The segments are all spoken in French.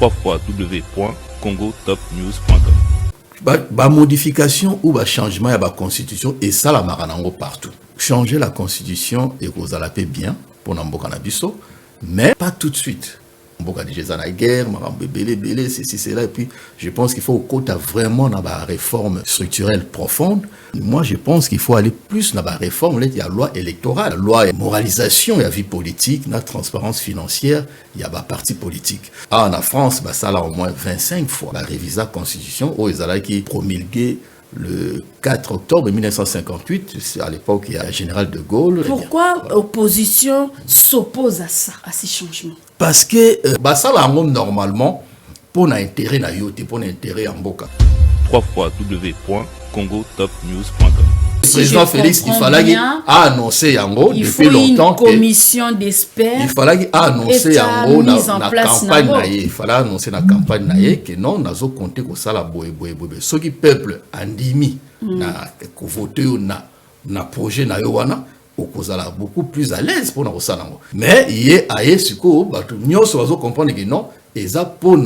www.congotopnews.com. Modification ou changement de la constitution et ça la maranango partout. Changer la constitution et vous allez bien pour n'importe Nabiso, mais pas tout de suite. Mboka déjà la guerre, belé, c'est là. Et puis, je pense qu'il faut qu'on vraiment dans la réforme structurelle profonde. Moi, je pense qu'il faut aller plus dans la réforme. Il y a la loi électorale, la loi moralisation, il y a vie politique, la transparence financière, il y a la parti politique. En France, ça là au moins 25 fois. La réviser la constitution, où ils allaient qui promulguer le 4 octobre 1958, à l'époque, il y a le général de Gaulle. Pourquoi l'opposition s'oppose à ça, à ces changements? Parce que ça là normalement pour l'intérêt na yote, pour l'intérêt en boka. www.congotopnews.com. Le président Félix, il fallait qu'il annoncer Yango depuis longtemps. Il faut une commission d'experts. Il fallait qu'il annonce Yango dans la campagne naïe. Il fallait annoncer dans la campagne naïe que non, nous avons compté que ça la boye. Ceux qui peuple andimi na voté na projet na yowana. Okozala beaucoup plus à l'aise pour nous ça. Mais il y a ce que nous devons comprendre que non, et ça pour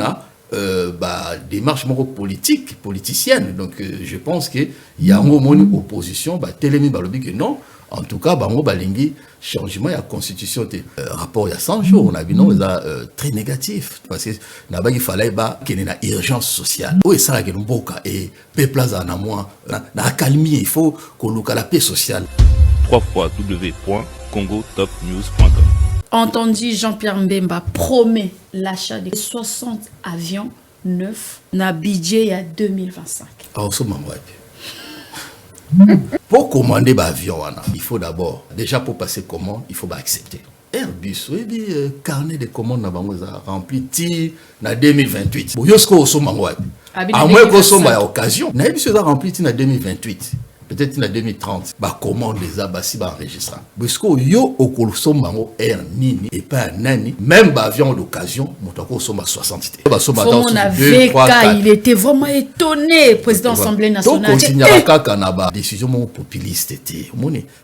démarche politicienne. Donc je pense que il y a un moment une opposition télémi balobi que non. En tout cas, bango balingi changement de la constitution rapport il y a 100 jours on a vu non très négatif parce que là-bas il fallait qu'il y ait une urgence sociale. Oui, ça que nous boka et peuple là na moi na calmer, il faut qu'on loue la paix sociale. www.congotopnews.com. Entendu, Jean-Pierre Mbemba promet l'achat de 60 avions neufs na budget à 2025. Pour commander l'avion, il faut d'abord, déjà pour passer commande, il faut accepter. Airbus, oui, carnet de commandes na rempli en 2028. Bon, yosko osomango. À moins qu'on soit à occasion, na Airbus a rempli en 2028. Peut-être en 2030, commande les abassis enregistrant. Parce que yo okoloso mango air nini et pas nani, même avion d'occasion, motako soma 60. Il était vraiment étonné, président de l'Assemblée nationale. Donc continue à kanaba décision mon populiste était.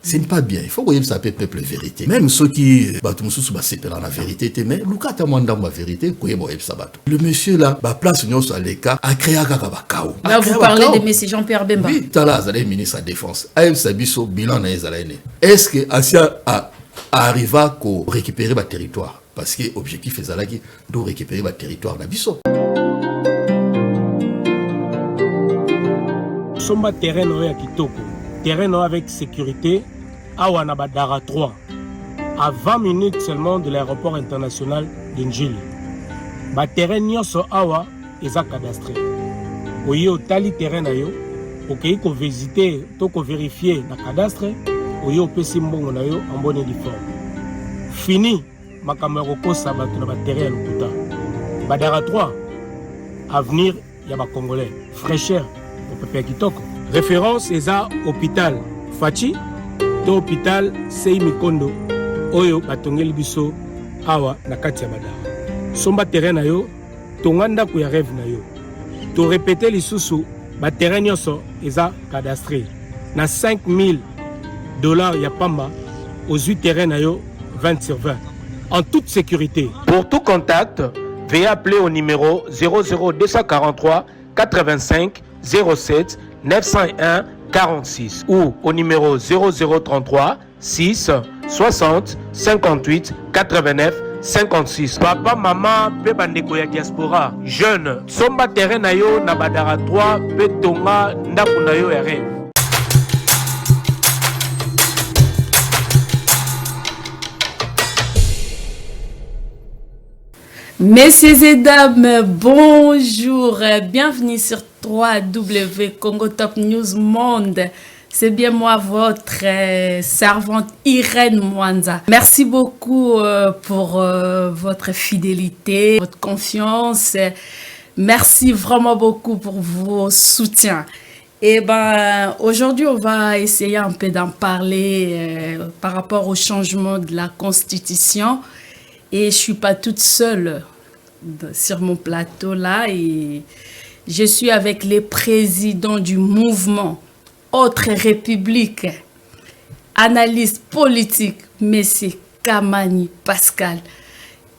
Ce n'est pas bien. Il faut que ça peut peuple vérité. Même ceux qui batumsusu ba sepela la vérité mais lukata mwanda ma vérité ko yebo sabato. Le monsieur là, place nyoso aleka a créé kaka ba kao. Là vous parlez de monsieur Jean-Pierre Bemba. Oui, tala azale ministre de la défense. Sabiso bilan na ezalaine. Est-ce que Asia arriva à récupérer le territoire parce que l'objectif est de récupérer le territoire d'Abisso. Somba terrain à Kitoko, terrain avec sécurité, à Wanabadara 3, à 20 minutes seulement de l'aéroport international d'Injili. Le terrain nyonso awa est cadastré. Oyo tali terrain na yo, ok, ko visiter, to ko vérifier na cadastre, oyo pesi mbongo na yo en bonne et due forme. Fini makamero ko sabato na terrain lokuta. Badara 3, avenir ya ba congolais, fraîcheur au peuple kitoko. Référence eza hôpital Fachi, to hôpital Sei Mikondo, oyo batongeli biso awa na kati ya Badara. Somba terrain na yo, tonganda ko ya rêve na yo. To répéter lisusu ba terrain nyonso eza cadastré. Na $5,000 ya pamba aux 8 terrains na yo 20/20 en toute sécurité. Pour tout contact, veuillez appeler au numéro 00243 85 07 901 46 ou au numéro 0033 6 60 58 89 56. Papa, maman, pe bandeko ya diaspora, jeune, somba terrain na yo na Badara 3, pe tonga ndaku na yo ya rêve. Messieurs et dames, bonjour, bienvenue sur Congo Top News Monde. C'est bien moi, votre servante Irène Mwanza. Merci beaucoup pour votre fidélité, votre confiance. Merci vraiment beaucoup pour vos soutiens. Et aujourd'hui, on va essayer un peu d'en parler par rapport au changement de la Constitution. Et je suis pas toute seule sur mon plateau là. Et je suis avec les présidents du mouvement Autre République, analyste politique, M. Kamani Pascal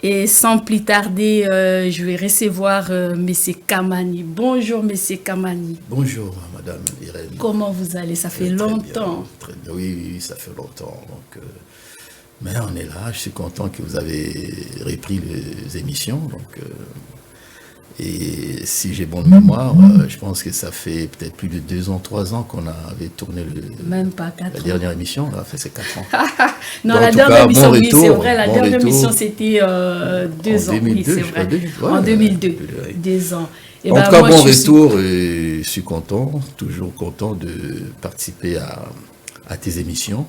Et sans plus tarder, je vais recevoir M. Kamani. Bonjour, M. Kamani. Bonjour, Madame Irène. Comment vous allez? Ça fait longtemps. Très bien, oui, ça fait longtemps. Donc, mais on est là, je suis content que vous avez repris les émissions. Donc, et si j'ai bonne mémoire, je pense que ça fait peut-être plus de 2 ans, 3 ans qu'on avait tourné Même pas 4 ans. La dernière émission, là, fait c'est 4 ans. Non, donc, la dernière émission, oui, c'est vrai. La dernière émission, c'était 2 ans. 2002, oui, c'est vrai. Ouais, en 2002, 2 ans. Et en tout cas, bon retour, et je suis content, toujours content de participer à tes émissions.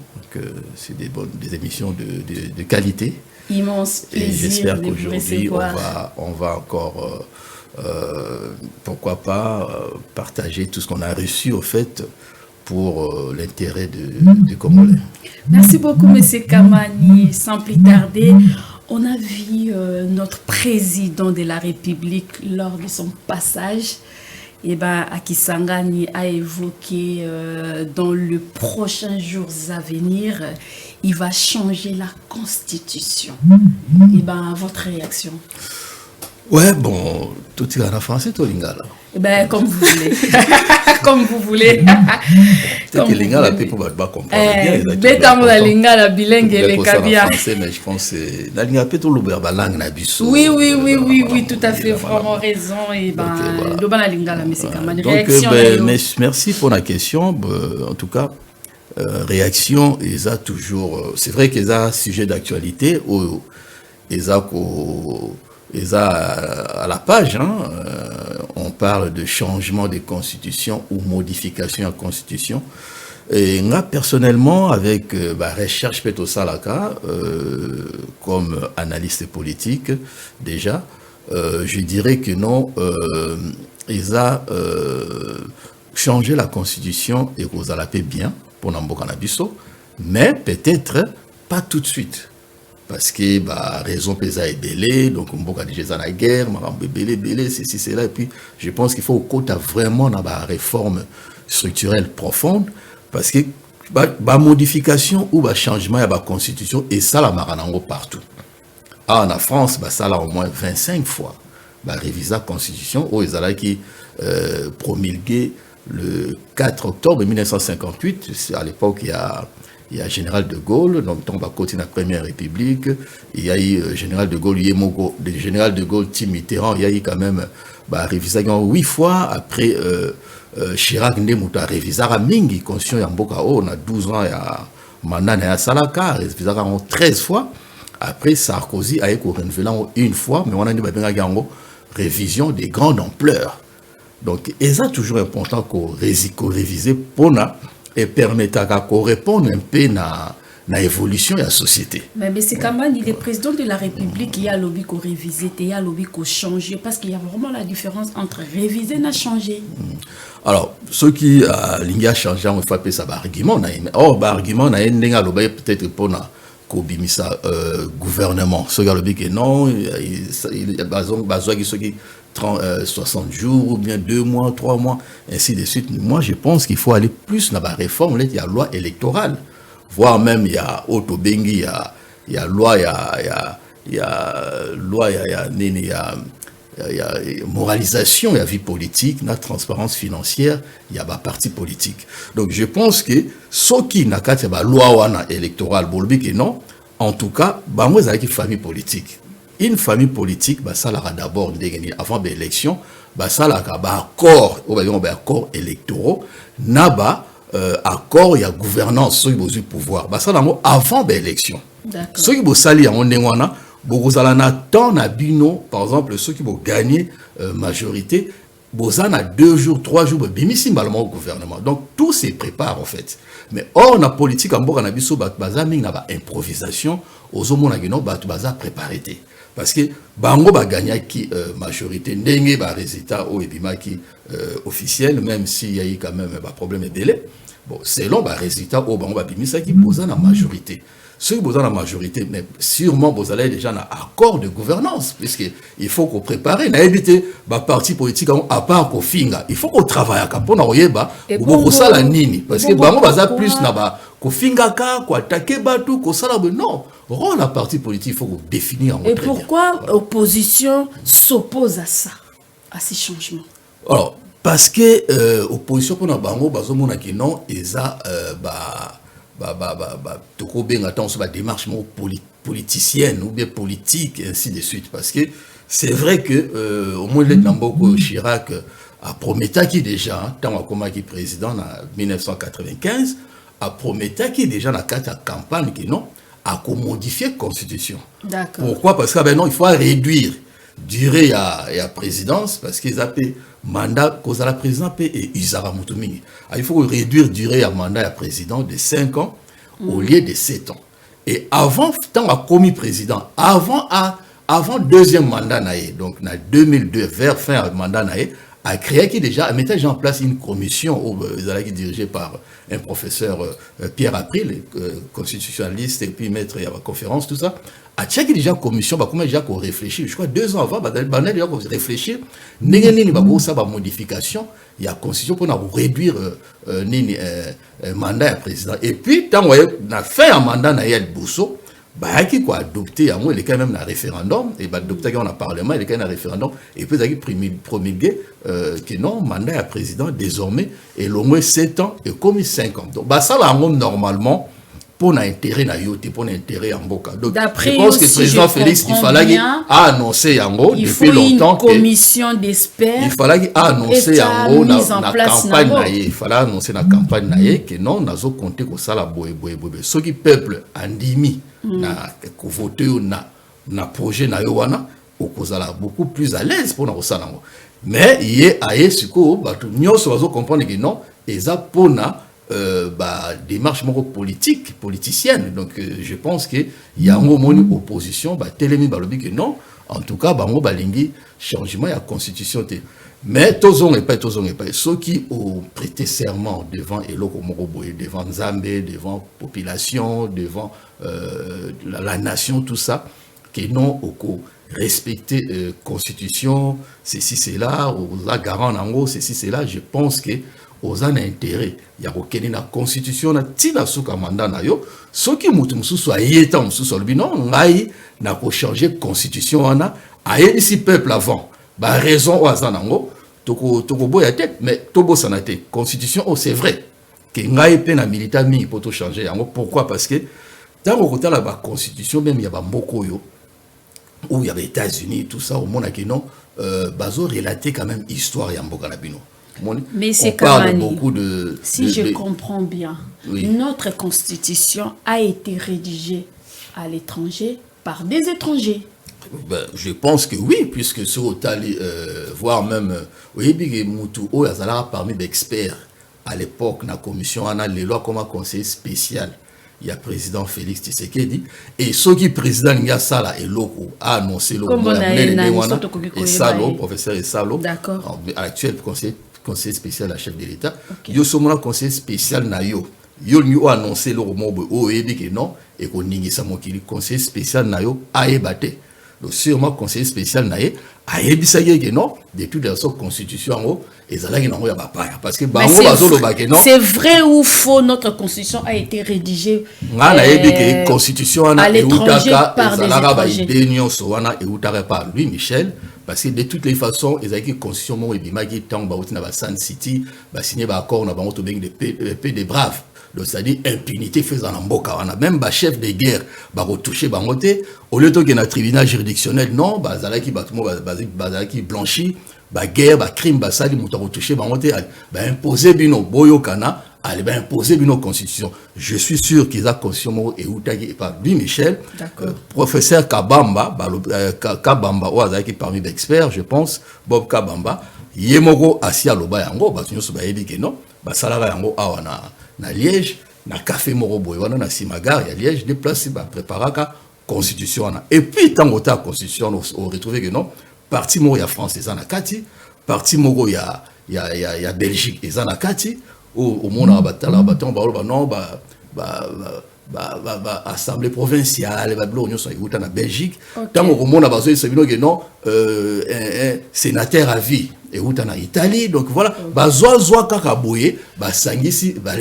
C'est des émissions de qualité. Immense plaisir. Et j'espère de vous qu'aujourd'hui, recevoir. on va encore, pourquoi pas, partager tout ce qu'on a reçu, au fait, pour l'intérêt du Congolais. Merci beaucoup, M. Kamani. Sans plus tarder, on a vu notre président de la République lors de son passage. À Kisangani a évoqué dans les prochains jours à venir, il va changer la constitution. Votre réaction? Ouais, bon, tout est en français, tout lingala. Comme vous voulez. Comme vous voulez. C'est que lingala peut pas comprendre bien. La lingala bilingue et les kabia. Mais je pense que la lingala peut tout le langue na biso. Oui, tout à fait, vraiment raison. Et la lingala, mais c'est comme une réaction. Merci pour la question. En tout cas, réaction, ils a toujours. C'est vrai qu'ils ont un sujet d'actualité où ils ont à la page, on parle de changement de constitution ou modification de la constitution. Et moi, personnellement, avec recherche Peto Salaka, comme analyste politique, déjà, je dirais que non, ils ont changé la constitution et vous allez payer bien pour Namboka Nabiso, mais peut-être pas tout de suite. Parce que raison pesa est belée, donc on a déjà la guerre, belé, ceci, c'est là. Et puis je pense qu'il faut au côté vraiment dans la réforme structurelle profonde, parce que modification ou changement de la constitution, et ça la maranango partout. En France, ça là au moins 25 fois. Réviser la constitution, où ils allaient qui promulgué le 4 octobre 1958, à l'époque il y a Général de Gaulle, donc on va continuer la Première République. Il y a eu Général de Gaulle, Général de Gaulle, Tim Mitterrand, il y a eu quand même révisé 8 fois. Après, Chirac a révisé à Mingi, conscient Yamboka, on a 12 ans, il y a Manana et Salaka, révisé 13 fois. Après, Sarkozy a été renouvelé une fois, mais on a dit une révision de grande ampleur. Donc, c'est toujours important qu'on révise pour nous. Et permettre qu'on réponde un peu à l'évolution de la société. Mais c'est quand même il est président de la République, il y a lobby qu'on révise, il y a lobby qu'on change, parce qu'il y a vraiment la différence entre réviser et changer. Alors, ceux qui ont changé, on fait appeler ça argument. Or, argument, peut-être pour le gouvernement. Ceux qui ont dit que non, il y a besoin de ceux qui 60 jours, ou bien 2 mois, 3 mois, ainsi de suite. Moi, je pense qu'il faut aller plus dans la réforme. Il y a la loi électorale, voire même il y a Otobengi, il y a loi, il y a moralisation, il y a vie politique, la transparence financière, il y a parti politique. Donc, je pense que ce qui n'a qu'à la loi électorale, non, en tout cas, moi, c'est une famille politique. Une famille politique, ça l'a d'abord, avant l'élection, ça l'a accord, accord électoraux, accord, il y a gouvernance, ceux qui ont pouvoir, ça l'a avant l'élection. Ceux qui ont sali, beaucoup par exemple, ceux qui ont gagné majorité, ils ont 2 jours, 3 jours, au gouvernement. Donc, tout se prépare en fait. Mais or, la politique, en Boka Nabiso, improvisation, aux hommes, préparé. Parce que bango ba gagné qui majorité ndenge ba résultat au ebima qui officiel, même s'il y a eu quand même un problème de délai. Bon, selon ba résultat au bango ba bimisa qui posa la majorité. ceux qui ont la majorité, mais sûrement vous allez déjà un accord de gouvernance, puisqu'il faut qu'on prépare, on a évité les partis politiques à part qu'on finga. Il faut qu'on travaille à Capona, ou ça la nini, parce que bango baza plus na qu'on finga ka, qu'on attaque batou, qu'on ça la non. Rôle la parti politique, il faut qu'on définisse en. Et pourquoi l'opposition s'oppose à ça, à ces changements? Alors, parce que opposition pour na bango bazo mona ki non, eza toko benga tant sur la démarche politicienne ou bien politique et ainsi de suite, parce que c'est vrai que au moins le Namboko Chirac a promis qui déjà tant comme qui président en 1995 a promis qui déjà dans la campagne qui non a modifier constitution. D'accord. Pourquoi? Parce que ben non, il faut réduire durée à présidence, parce qu'ils appellent mandat cause à la présidence et Isara Moutoumini. Il faut réduire durée à mandat à président de 5 ans au lieu de 7 ans. Et avant, tant à commis président, avant deuxième mandat naïe, donc en 2002 vers fin mandat naïe, a créé qui déjà, a mis en place une commission dirigée par un professeur Pierre April, constitutionnaliste, et puis maître, il y a la conférence, tout ça. A tchèque déjà commission, comment déjà qu'on réfléchit, je crois 2 ans avant, on a déjà réfléchir, ça va modification, il y a constitution pour réduire mandat à président. Et puis, quand on a fait un mandat à Yael Bousso, qui a adopté, il est quand même un référendum, et adopté dans le Parlement, il est quand même un référendum, et puis il a promulgué que non, mandat à président, désormais, et au moins 7 ans, et comme 5 ans. Donc, ça va normalement, pour l'intérêt pour l'intérêt en Boka. Donc, je pense que le président Félix, il fallait annoncer en gros depuis longtemps une commission d'experts. Il fallait annoncer en gros dans la campagne, il fallait annoncer dans la campagne que non, nous avons compté que ça la boé. Ceux qui peuple andimi na voté na projet na yowana, au cause beaucoup plus à l'aise pour nous ça. Mais il y a ce que nous devons comprendre que non, et ça pour démarche politicienne. Donc je pense qu'il y a un moment une opposition, télémi balobi que non, en tout cas, bango balingi changement la constitution. Mais tous et pas ceux qui ont prêté serment devant Eloko Moroboye, devant Nzambe, devant population, devant la nation, tout ça, qui n'ont respecté constitution, ceci, c'est là, ou la garant en gros, ceci, c'est là, je pense que aux an intérêt il y a aucune la constitution na tina suka mandat na yo soki mutu mususu ayeta mususu albino ngai na ko changer constitution wana ayebisi peuple avant ba raison wazanango toko boya tête mais tobo sanate constitution c'est vrai que ngai pe na milita mingi pour to changer yango. Pourquoi? Parce que tant au côté la constitution même il y a ba mboko yo où il y avait États-Unis tout ça au monde qui non bazo relater quand même histoire ya mboka na bino. Mais c'est beaucoup de... Si je comprends bien, oui. Notre constitution a été rédigée à l'étranger par des étrangers. Je pense que oui, puisque sur Otali, voire même, oui, Moutou Oyazala parmi des experts à l'époque, dans la commission, on a les lois comme un conseiller spécial. Il y a le président Félix Tshisekedi et ceux qui président Ngasala et Loko a annoncé le et Salo, professeur Salo, actuel conseiller spécial à chef de l'État. Yo somona conseiller spécial na yo. Yo a annoncé le mobo o ebi que non et ko ningisa mokili conseiller spécial na yo a ebate. Donc sûrement conseiller spécial na ye a ebisa que non depuis la constitution et zalaki nango ya bapaya parce que bango bazolo ba que non. C'est vrai ou faux, notre constitution a été rédigée ngana ebi que constitution na eutaka ezalaka ba idénion so wana eutaka par Louis Michel. Parce que de toutes les façons, ils ont une constitution et bimagi tant ba Sun City, ba signé ba accord na bango to beng de paix des braves. Donc c'est-à-dire impunité faisant en mboka. On a même ba chef de guerre ba retoucher bangote au lieu de que na tribunal juridictionnel non, ba zalaki batumo ba zalaki blanchi, ba guerre, ba crime, ba sali muto retoucher bangote, ba imposer bino boyo kana, allez ba imposer bino constitution. Je suis sûr qu'ils a constitution et outagi par Louis Michel, professeur Kabamba, Kabamba ouazaki parmi les experts, je pense, Bob Kabamba, yemoko asia loba yango, ba tunyo soba yebi ke non, ba salara yango awa na Liège, na café moro boy wana na Simagar ya Liège, déplacé ba préparaka constitution na. Et puis tant que ta constitution on retrouve que non, parti moro ya France et na kati, parti moro ya Belgique et na kati. Au monde à battre non assemblée provinciale ba blo nyonso euta na Belgique tant au monde bazo sabino que non sénateur à vie euta na Italie donc voilà bazwa kaka boye ba sangisi ba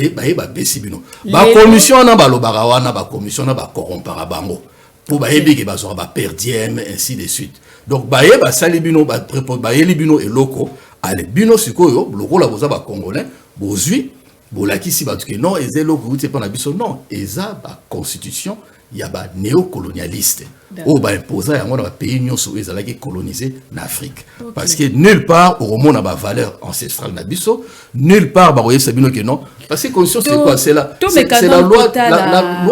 besi bino ba commission na ba lobara wana ba commission na ba corrompara bango pour ba yebi ke bazwa ba perdième ainsi de suite donc ba yeba sali bino ba yeli bino eloko ale bino sikoyo loko la boza ba congolais bozui bolakisi ba que non ezelo kuute pa na biso non eza ba constitution ya ba néocolonialiste ou ba imposer yango na pays nyonso ezalaki colonisé en Afrique parce que nulle part au monde na ba valeur ancestrale na biso nulle part ba royé sabino que non parce que constitution c'est quoi c'est la loi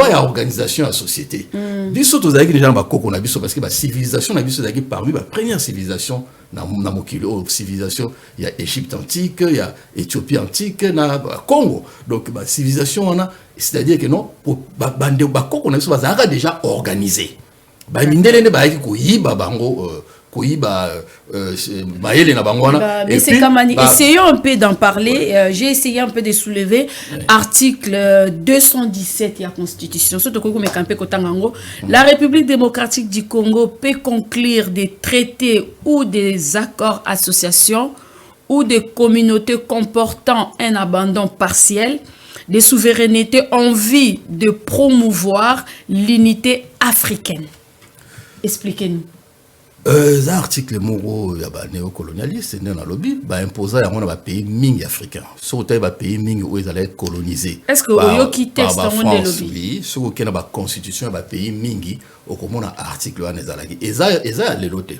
ya organisation de la société biso tozalaki déjà ba koko na biso parce que ba civilisation na biso ezalaki parmi ba première civilisation na mokili o civilisation il y a Égypte antique il y a Éthiopie antique na Congo donc ba civilisation on a c'est-à-dire que non bande ba koko na biso bazaka déjà organisé ba mindele ne ba ki ko yiba bango mais c'est Kamani, essayons un peu d'en parler. J'ai essayé un peu de soulever article 217 de la Constitution. La République démocratique du Congo peut conclure des traités ou des accords associations ou des communautés comportant un abandon partiel des souverainetés en vue de promouvoir l'unité africaine. Expliquez-nous. Article moro ya ba néocolonialiste né na lobby ba imposer ya mona ba pays mingi africain so tay ba pays mingi où ils allaient coloniser est-ce que oyo qui texte en de lobby oui so que na ba constitution ba pays mingi au komona article wana ezalaki eza lelote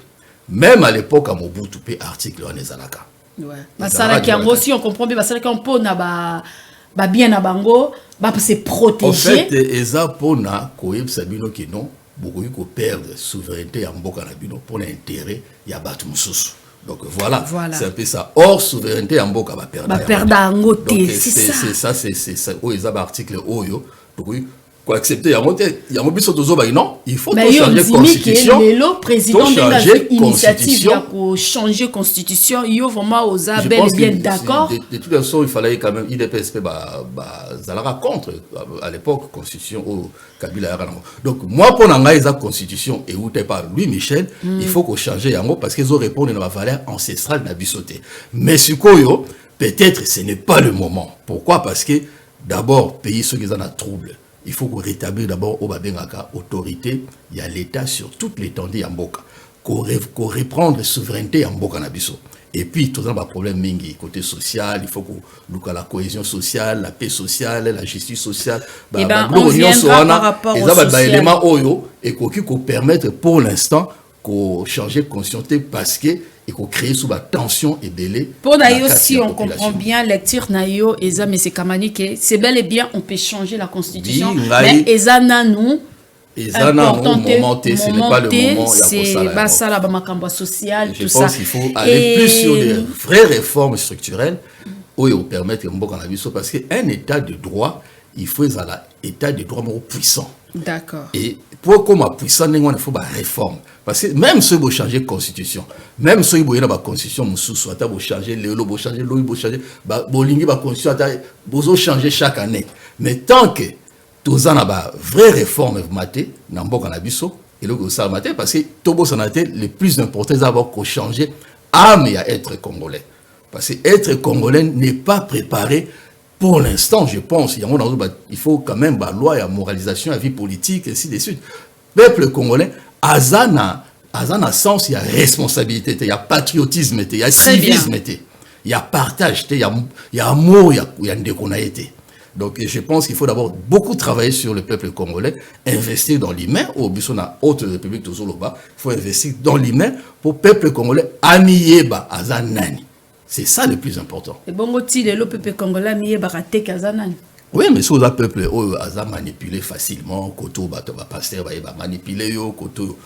même à l'époque à Mobutu pe article wana ezalaka ouais basala ki yango si on comprend bien basala ki on pona ba bien na bango ba se protéger en fait eza pona koyebsa bino ki non beaucoup qui perdre souveraineté en mboka na bino pour l'intérêt ya batu mususu donc voilà. C'est un peu ça hors souveraineté en mboka ba perdre donc c'est ça o eza ba article oyo donc quoi accepter ya biso tozo ba non il faut changer constitution le président de l'initiative pour changer constitution yo vraiment oza bel et bien d'accord de toute façon il fallait quand même IDPSP zalara contre à l'époque constitution au Kabila ya donc moi pour nanga eza constitution et ou par Louis Michel il faut qu'on change yango parce qu'ils ont répondu à la valeur ancestrale na bisoté mais sikoyo peut-être ce n'est pas le moment pourquoi parce que d'abord pays ceux qui en a trouble il faut qu'on rétablisse d'abord au Babengaka autorité, il y a l'État sur toute l'étendue en Mboka, qu'on reprendre la souveraineté en Mboka Nabiso. Et puis, tout ça, un problème mingi, côté social, il faut qu'on la cohésion sociale, la paix sociale, la justice sociale. Et on viendra par rapport au social. Et qu'on permettre pour l'instant qu'on change de conscienté parce que et qu'on crée sous la tension et délai. Pour d'ailleurs, si on comprend bien, lecture naïo, Eza, mais c'est Kamani, c'est bel et bien, on peut changer la constitution. Mais Eza Nanou, ce n'est pas le moment. C'est ça, la Bamakamba sociale, tout ça. Je pense qu'il faut aller plus sur des vraies réformes structurelles où ils permettent de faire parce qu'un état de droit, il faut un état de droit puissant. D'accord. Et pour comme puissant, il faut une réforme. Parce que même si vous changez la constitution, même si vous avez la constitution, vous changez l'élo, vous changez l'eau, vous changez la constitution, vous changez chaque année. Mais tant que vous avez une vraie réforme, vous avez et le parce que tout le plus important, c'est d'avoir changé âme et à être congolais. Parce que être congolais n'est pas préparé. Pour l'instant, je pense, il faut quand même la loi, la moralisation, la vie politique, et ainsi de suite. Peuple congolais, Azana sens, il y a responsabilité, il y a patriotisme, il y a civisme, il y a partage, il y a amour, il y a une déconnaïté. Donc je pense qu'il faut d'abord beaucoup travailler sur le peuple congolais, investir dans l'humain, au Bissona, autre république de Zoloba, il faut investir dans l'humain pour le peuple congolais, Amiyeba, Azanani. C'est ça le plus important. Et bon, le peuple congolais, Amiyeba, Azanani. Oui, mais si vous avez peuple a manipulé facilement, koto pasteur va manipuler koto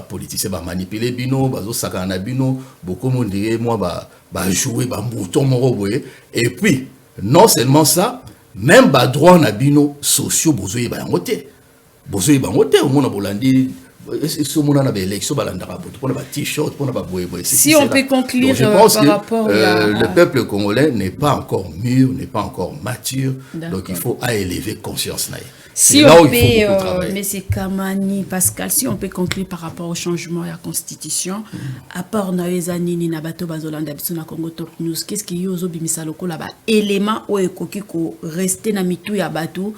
politicien va manipuler bino, bazo sakana bino, beaucoup monde dirait moi ba jouer ba mouton moroboye et puis non seulement ça, même ba droit na bino sociaux bozoye ba ngote. Bozoye ba ngote au monde bolandi Si on peut conclure je pense par que rapport le peuple congolais n'est pas encore mûr, n'est pas encore mature, donc il faut élever conscience. Si on peut, M. Kamani, Pascal, si on peut conclure par rapport au changement de la Constitution, à part Naezanini, Nabato Bazolanda, Bisona Congo Top News, qu'est-ce qu'il y a aux Bimisalo là-bas? Élément où est rester dans mitou ya batou,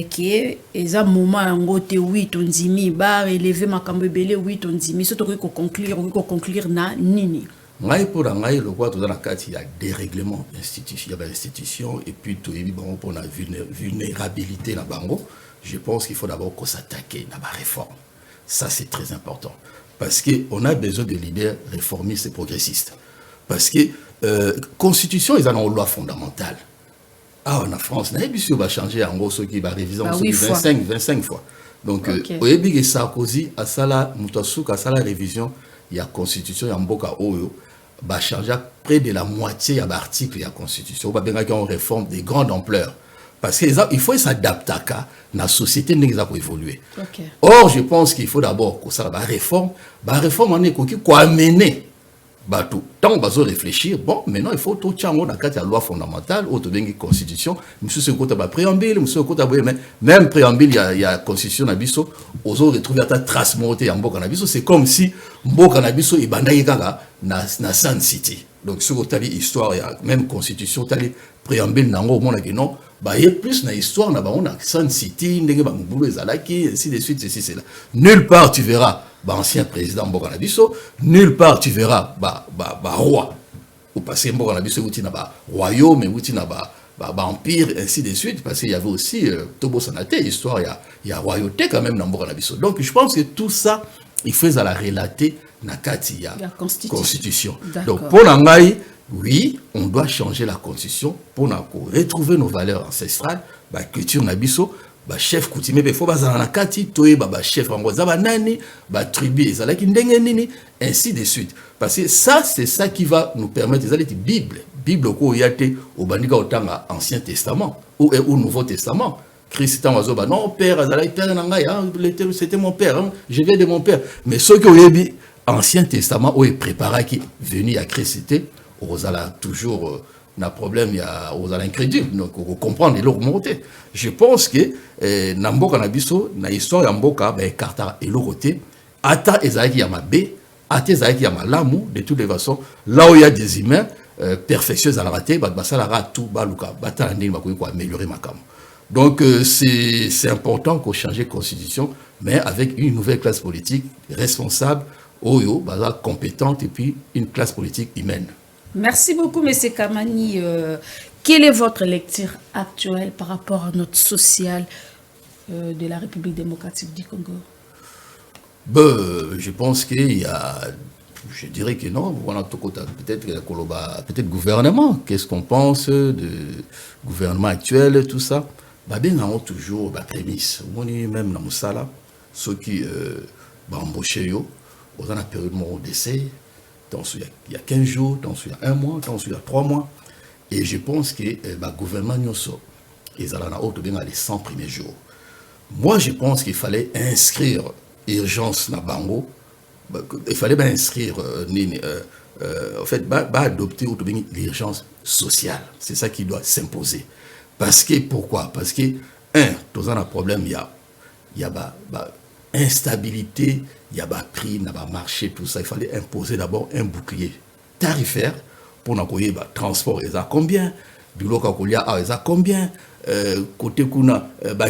qui est un moment en gote 8 on dimi, bar élevé ma cambebele 8 on dimi, surtout qu'on conclure na nini. Ngai pour ngai le quoi tout dans la carte il y a dérèglement institution, il y a institution et puis tout est bon pour la vulnérabilité na bango. Je pense qu'il faut d'abord qu'on s'attaque à la réforme. Ça c'est très important parce que on a besoin de leaders réformistes et progressistes. Parce que constitution ils ont une loi fondamentale. Ah en France, n'a pas va changer en gros ce qui va réviser 25 fois. Donc au début que Sarkozy à ça là Moutasuka à ça la révision il y a constitution il y a mboka oyo va changer près de la moitié de l'article de la constitution va bien qu'il y a une réforme de grande ampleur parce qu'il faut s'adapter à la société n'est pas évoluer. Or je pense qu'il faut d'abord que ça la réforme on est quoi amener bateau tant on va réfléchir bon maintenant il faut tout changer dans la loi fondamentale ou de la constitution monsieur ce côté préambule monsieur côté même préambule il y a constitution na biso ozo retrouver ta trace morte en mboka na biso c'est comme si mboka na biso ibandaki kaka na Sun City donc ce côté histoire il y a même constitution tali préambule nango mona que non bah il y a plus na histoire na ba on a Sun City ndenge ba mbulu ezalaki ainsi de suite ceci c'est là nulle part tu verras ancien président Mboka Nabiso, nulle part tu verras roi ou passer Mboka Nabiso outi na ba royaume outi na ba empire ainsi de suite parce qu'il y avait aussi Tobo Sanate histoire il y a royauté quand même dans Mboka Nabiso. Donc je pense que tout ça il faut à la relater na kati ya constitution. Donc pour l'angai oui, on doit changer la constitution pour retrouver nos valeurs ancestrales, la culture Nabiso. Chef coutumier il faut bazana na kati toye chef ngoza nani tribu ezalaki ndenge nini ainsi de suite parce que ça c'est ça qui va nous permettre ezalaki bible ko yate au bandika otanga ancien testament ou nouveau testament Christ wazoba non père azalaki père na ngai c'était mon père hein, je viens de mon père mais ceux qui oyebi ancien testament ou est préparé qui venu à Christ c'était ozala toujours na problème il y a aux incrédules donc on comprend les monter je pense que na mboka na biso na histoire ya mboka ba karta et l'autre ata ezaki ya mabe ata ezaki ya malamu de toutes les façons là où il y a des humains perfectionnés à la raté ba basala tout baluka bata ndini ba ko améliorer makam donc c'est important qu'on change la constitution mais avec une nouvelle classe politique responsable oyo baza compétente et puis une classe politique humaine. Merci beaucoup, M. Kamani. Quelle est votre lecture actuelle par rapport à notre social de la République démocratique du Congo? Je pense qu'il y a, je dirais que non, voilà, peut-être gouvernement. Qu'est-ce qu'on pense du gouvernement actuel, tout ça? Bien, on a toujours la prémisse. On est même dans le sala, ceux qui embauché, on a la période de décès. Il y a 15 jours, il y a 1 mois, il y a 3 mois. Et je pense que le gouvernement ils ont les 100 premiers jours. Moi, je pense qu'il fallait inscrire urgence na bango. Il fallait inscrire, en fait, adopter l'urgence sociale. C'est ça qui doit s'imposer. Parce que, pourquoi? Parce que, dans un problème, il y a instabilité, il y a des prix, il y a des marchés, tout ça. Il fallait imposer d'abord un bouclier tarifaire pour nous le transport. Ils ont combien? Du local, ils ont combien? Côté kuna,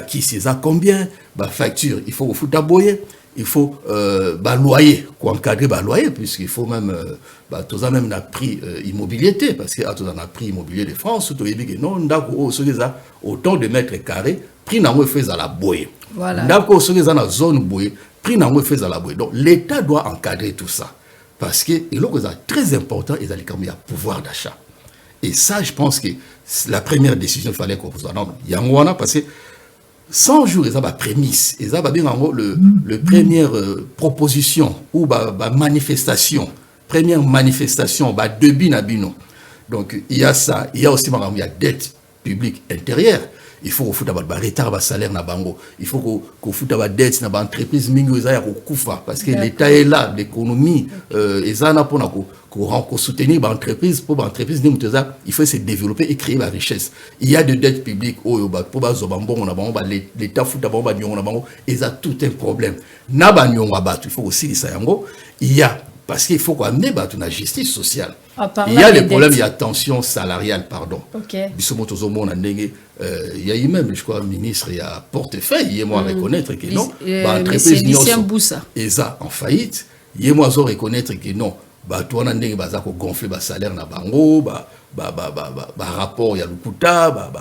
qui ils ont combien? Facture, il faut foutre à boyer. Il faut loyer, encadrer loyer, puisqu'il faut même, tout ça même la prix immobilier, parce que tout ça a prix immobilier de France, tout est non, autant de mètres carrés, prix n'a pas fait à la boyer. Voilà. D'accord, ce qui est dans la zone boyer, prix n'a pas fait à la boyer. Donc l'État doit encadrer tout ça, parce que et là, c'est très important, il y a pouvoir d'achat. Et ça, je pense que la première décision, il fallait qu'on soit dans il y a parce que 100 jours, ils ont la prémisse, ils ont le première proposition ou manifestation, première manifestation, début nabino. Donc il y a ça, il y a aussi la dette publique intérieure. il faut que ba retard ba salaire na bango, il faut que futa ba dette na ba entreprise mingi eza ya kufa parce que l'état est là, l'économie ezana pona ko soutenir ba entreprise pour ba entreprise ni muteza, il faut se développer et créer la richesse. Il y a des dettes publiques oyo ba pour ba zobambongo na bango ba l'état futa bango ba nyongo na bango, eza tout un problème. Na ba nyongo ba il faut aussi ça yango, il y a parce qu'il faut amener la justice sociale. Il y a des problèmes, il y a tension salariale, pardon. Il y a eu même, je crois, ministre, il y a portefeuille, il y a moi reconnaître que non. Entreprise ESA en faillite, il y a moi reconnaître que non. Toi, on a gonflé le salaire na bango, rapport, il y a le quota,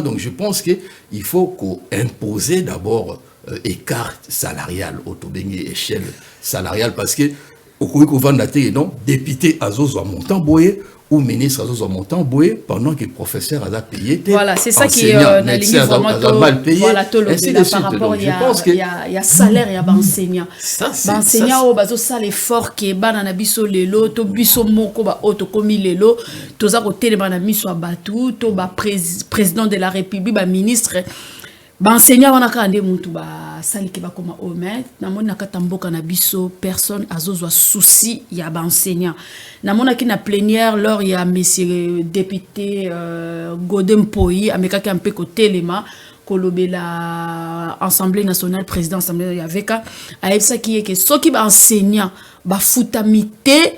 donc je pense qu'il faut imposer d'abord écart salarial, échelle salariale, parce que non, député Azozo montant boye ou ministre Azozo montant boye pendant que le professeur a payé. Voilà, c'est ça qui est mal payé. Voilà, tout le par rapport il y a salaire, il y a enseignant. Enseignant au bazo ça l'effort qui est banana biso lelo to biso moko ba auto komi lelo to za ko tele banana miso abatu to ba président de la République ba ministre enseignant wana ka ande mutu ba sali ke ba koma omet na mona katamboka na biso personne azozwa souci ya ba enseignant na mona ki na plénière lors ya monsieur député Godem Poyi ameka ki ampe ko telema kolobela Assemblée nationale président Assemblée ya veka aebsa ki ke soki ba enseignant ba futamité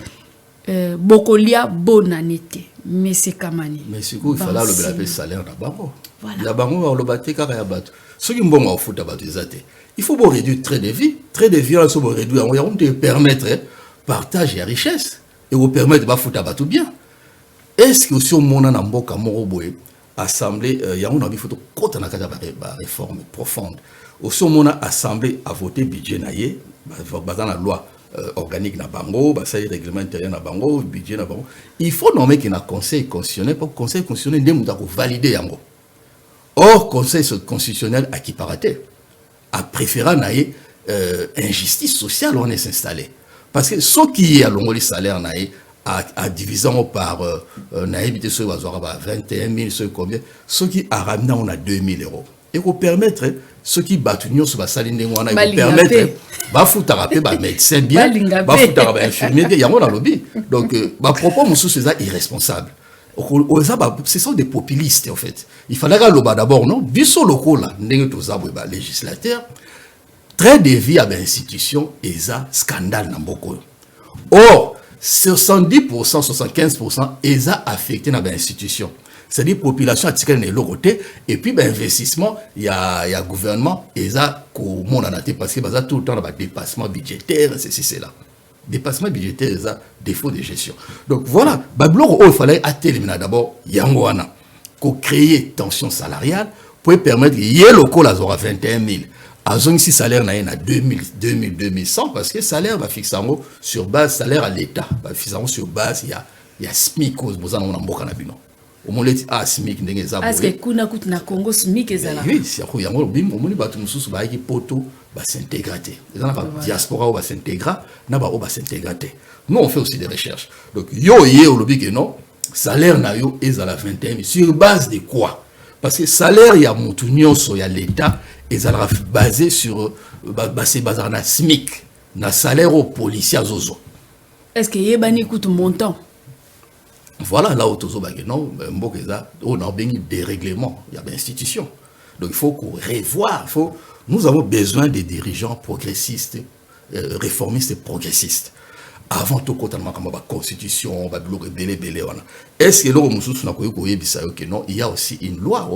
bokolia bonanité mais c'est Kamani mais c'est quoi il fallait le salaire na bango. Voilà. La bango le baté car ya bato. Ce qui mbongo futa bato ezate. Il faut réduire le trait de vie. Trait de vie on va réduire on te permettre partage et richesse et vous permettre ba futa bato bien. Est-ce que aussi au mona na mboka moko boye assemblée ya on a vu photo kota na kata ba réforme profonde. Aussi au mona assemblée a voté budget na ye dans la loi organique na bango, ça y est règlement intérieur na bango, budget na bango. Il faut nommer qu'il y a un conseil constitutionnel pour conseil constitutionnel de valider yango. Or conseil constitutionnel à qui paraté a préféré naïe injustice sociale on est s'installer parce que ce qui est à l'ongoli salaire naïe a divisé par naïe ce va 21 000 ce combien ce qui a ramené on a 2 000 euros et pour permettre ceux qui battent l'union sur la salle d'Ingwana, ils permettre bah foutre rapper bah médecin bien, bah foutre rapper infirmier bien, il y a mon lobby. Donc bah propos mon sous c'est ça irresponsable. Ce sont des populistes en fait. Il fallait que le bas d'abord non, biso locaux là, n'engue tous abou bah législateur, très dévié à l'institution et ça scandale n'amboko. Or 70%, 75% et ça affecté dans l'institution. C'est-à-dire population à tirer les côté et puis ben investissement il y a gouvernement et ça comment on a été parce que ça tout le temps là dépassement budgétaire c'est là dépassement budgétaire ça défaut de gestion donc voilà bablo il fallait éliminer d'abord yangoana pour créer tension salariale pour permettre yé local à 21 000 à zone si salaire na 2000 2100 parce que salaire va fixer sur base salaire à l'état va fixer sur base il y a SMIC aux besoins on a mboka na bino au moins SMIC ndenge za parce que kuna kutu na Congo SMIC ezala oui c'est quoi yango bim au moins batu mususu ba ki poto ba s'intégrer ezala ba diaspora ou ba s'intégrer na ba o ba s'intégrer nous on fait aussi des recherches donc yo yé au lobby que non salaire na yo ezala 21 000 sur base de quoi parce que salaire ya mutu nyonso ya l'état ezala basé sur c'est basé na SMIC na salaire au policier zozo est-ce que yebani kutu montant. Voilà là où on a béni des règlements, il y a des institutions. Donc il faut qu'on revoie, nous avons besoin des dirigeants progressistes, réformistes et progressistes. Avant tout, quand on a la constitution, on va belé. Est-ce que là, il y a aussi une loi,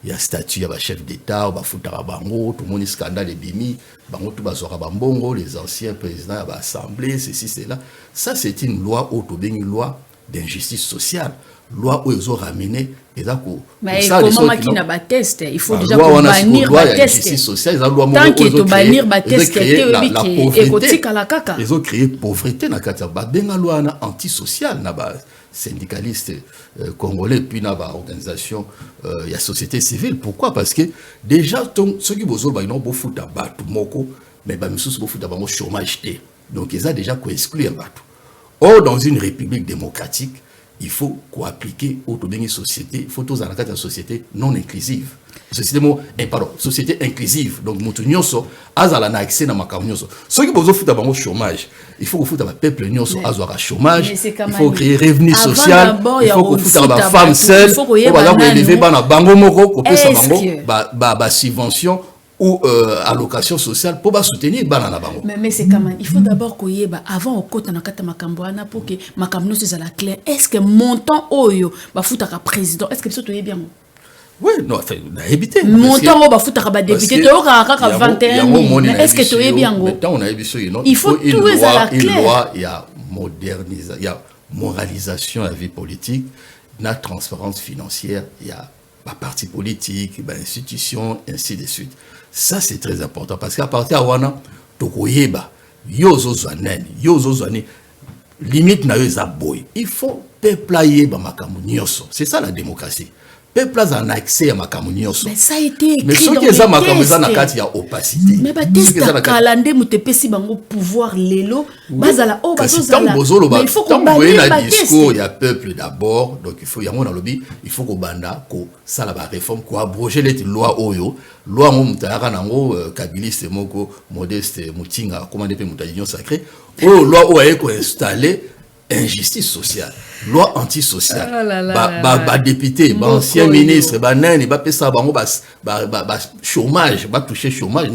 il y a statut, il y a chef d'État, il y a tout le monde scandale et bimi, les anciens présidents de l'Assemblée, ceci, cela. Ça, c'est une loi, une loi d'injustice sociale. Loi où ils ont ramené et mais comment qui n'a pas test il faut déjà bannir la test tant que tu bannir la test la pauvreté ils ont créé pauvreté na kata ba benga loi na antisocial na ba syndicalistes congolais puis na ba organisation ya société civile pourquoi parce que déjà ceux qui bozo ba non bo futa batu moko mais ba misusu bo futa bango chômage té donc ils ont déjà ko exclure batu. Or dans une république démocratique il faut qu'on applique une société, il faut tous en une société non inclusive. Société inclusive. Donc, Moutounioso, Azala n'a accès à Makamioso. Ceux qui ont fait au chômage, il faut que le peuple nioso Azara chômage, il faut créer revenu social, il faut que la femme seule, il faut élever Bango Moko, couper sa bango, subvention ou allocation sociale pour soutenir banana bango. Mais c'est quand même, il faut d'abord qu'on y ait avant au côté nakata makamboana pour que makamno soit la claire. Est-ce que montant oyo ba foutaka président, est-ce que ça te bien? Oui, non, enfin, on a évité. Montant oyo ba foutaka ba député, tu auras 21 000. Est-ce que tu es bien? Maintenant, on a évité, il faut tout ça la claire. Une loi, il y a modernisation, il y a moralisation de la vie politique, la transparence financière, il y a la parti politique, institution, ainsi de suite. Ça, c'est très important parce qu'à partir de Wana, Tokoyeba, Yozo Zwanen, limite na yoza boy. Il faut peuplayer Bamakamu Nyoso. C'est ça la démocratie. Peuple a un accès à Makamu Nyoso. Mais ça a été écrit mais dans les tests. Il y a opacité. Mais test à Kalande Moutepesi Bango pouvoir l'élo. Bazala, oh, bazala. Mais il faut qu'on balaye la discours, il y a peuple d'abord. Donc il faut, il y a mon lobby, il faut qu'on banda, qu'on ça la réforme, qu'on abroger les lois Oyo. Loi Moutara Nango, Kabiliste Moko, Modeste Moutinga, commandé par Moutagnon Sacré. Oh, loi Oyo qu'on installé. Injustice sociale, loi antisociale, député, ancien ministre, chômage, toucher chômage,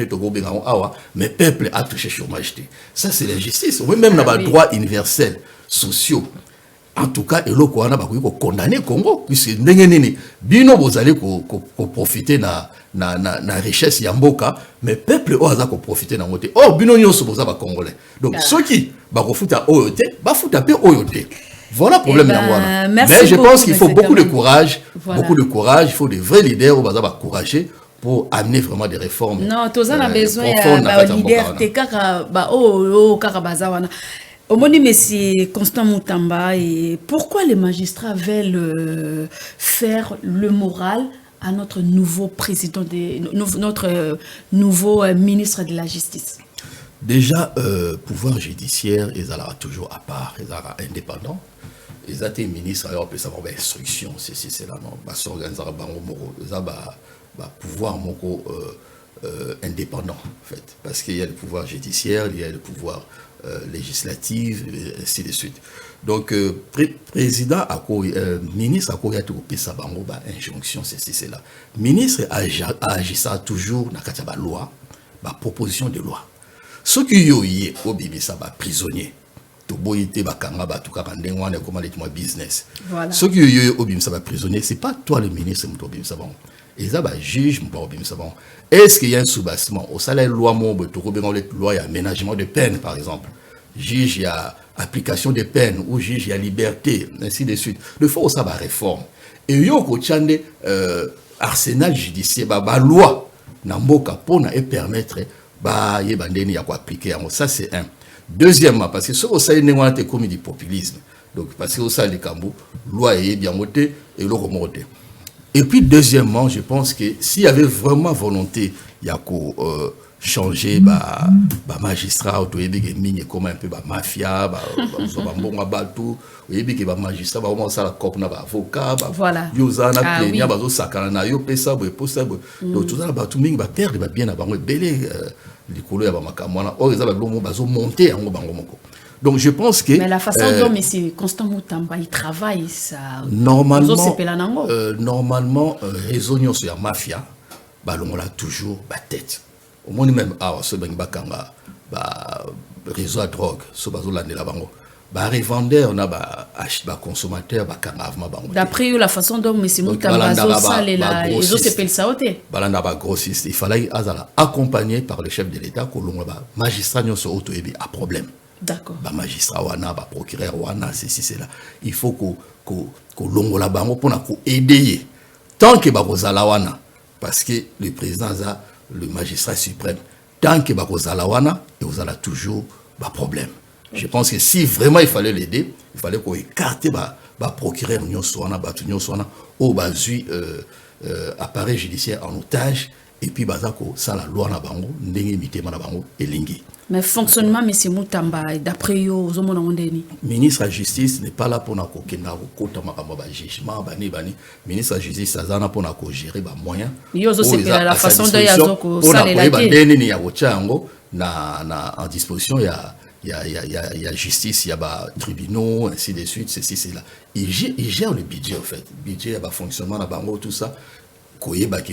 mais peuple a touché chômage. Ça c'est l'injustice. Oui, même dans les droits universels, sociaux. En tout cas, il faut condamner le Congo, puisque bino vous allez profiter na richesse yamboka, mais peuple a profiter na moté. Oh, bino nyonso boza ba congolais. Donc ceux qui ba refuta OET, ba futa pe OET. Voilà le problème là. Mais je pense qu'il faut beaucoup de courage, beaucoup de courage, il faut des vrais leaders au baza ba courager pour amener vraiment des réformes. Non, tous on a besoin de leaders te kaka ba oh kaka bazawana. Omoni Messi Constant Moutamba, et pourquoi les magistrats veulent faire le moral à notre nouveau président, notre nouveau ministre de la Justice? Déjà, pouvoir judiciaire, ils sont toujours à part, ils sont indépendants. Ils ont été ministres, alors ils ont instruction, c'est là, non, ils ont pouvoir indépendant, en fait, parce qu'il y a le pouvoir judiciaire, il y a le pouvoir législatif, et ainsi de suite. Donc, président, ministre, il y a tout ça, injonction, c'est là. Ministre agissant toujours dans la loi, proposition de loi. Ce qui est au bibisa, prisonnier. Business. Voilà. Ce qui est au bibisa, prisonnier, ce n'est pas toi le ministre, ils ont un juge, est-ce qu'il y a un soubassement au salaire loi loi et aménagement de peine, par exemple. Juge, il y a application de peine, ou juge, il y a liberté, ainsi de suite. Le faut ça va réforme. Et il y a arsenal judiciaire, loi, namboka pona et permettre appliquer. Ça, c'est un. Deuxièmement, parce que ce que ça est commis du populisme. Donc, parce que ça, les cambou, loi est bien montée et l'eau remontée. Et puis, deuxièmement, je pense que s'il y avait vraiment volonté, il y a qu'à changer magistrat, comme un peu mafia, tout, magistrat, avocat, voilà. Donc je pense que... Mais la façon dont M. Constant Moutamba il travaille, ça... Normalement, raisonnons sur la mafia, on a toujours la tête. Au moins même, réseau à drogue, revendeur, on a consommateur, d'après la façon dont M. Moutamba il fallait accompagner par le chef de l'État que l'on magistrat a problème. D'accord. Magistrat wana, procureur wana, c'est là. Il faut que l'on la bango pour aider. Tant que bakozala wana, parce que le président a le magistrat suprême. Tant que bakozala wana, et vous allez toujours problème. Je pense que si vraiment il fallait l'aider, il fallait qu'on écarte procureur nyonso wana, batu nyonso wana, au bazui appareil judiciaire en otage et puis bazako ça la loi na bango ndenge mitema na bango elingi. Mais fonctionnement monsieur Mutamba d'après yo zomona ondeni. Ministre de la justice n'est pas là pour na kokenda kokota makamba ba jugement bani ministre de la justice azana pour na ko gérer ba moyens. Yo zo c'est la façon de yazoko ça la ndeni ni ya bochango na en disposition il y a justice, il y a bah, tribunaux, ainsi de suite, ceci, c'est là. Il gère le budget, en fait. Le budget, il y a bah, fonctionnement, tout ça.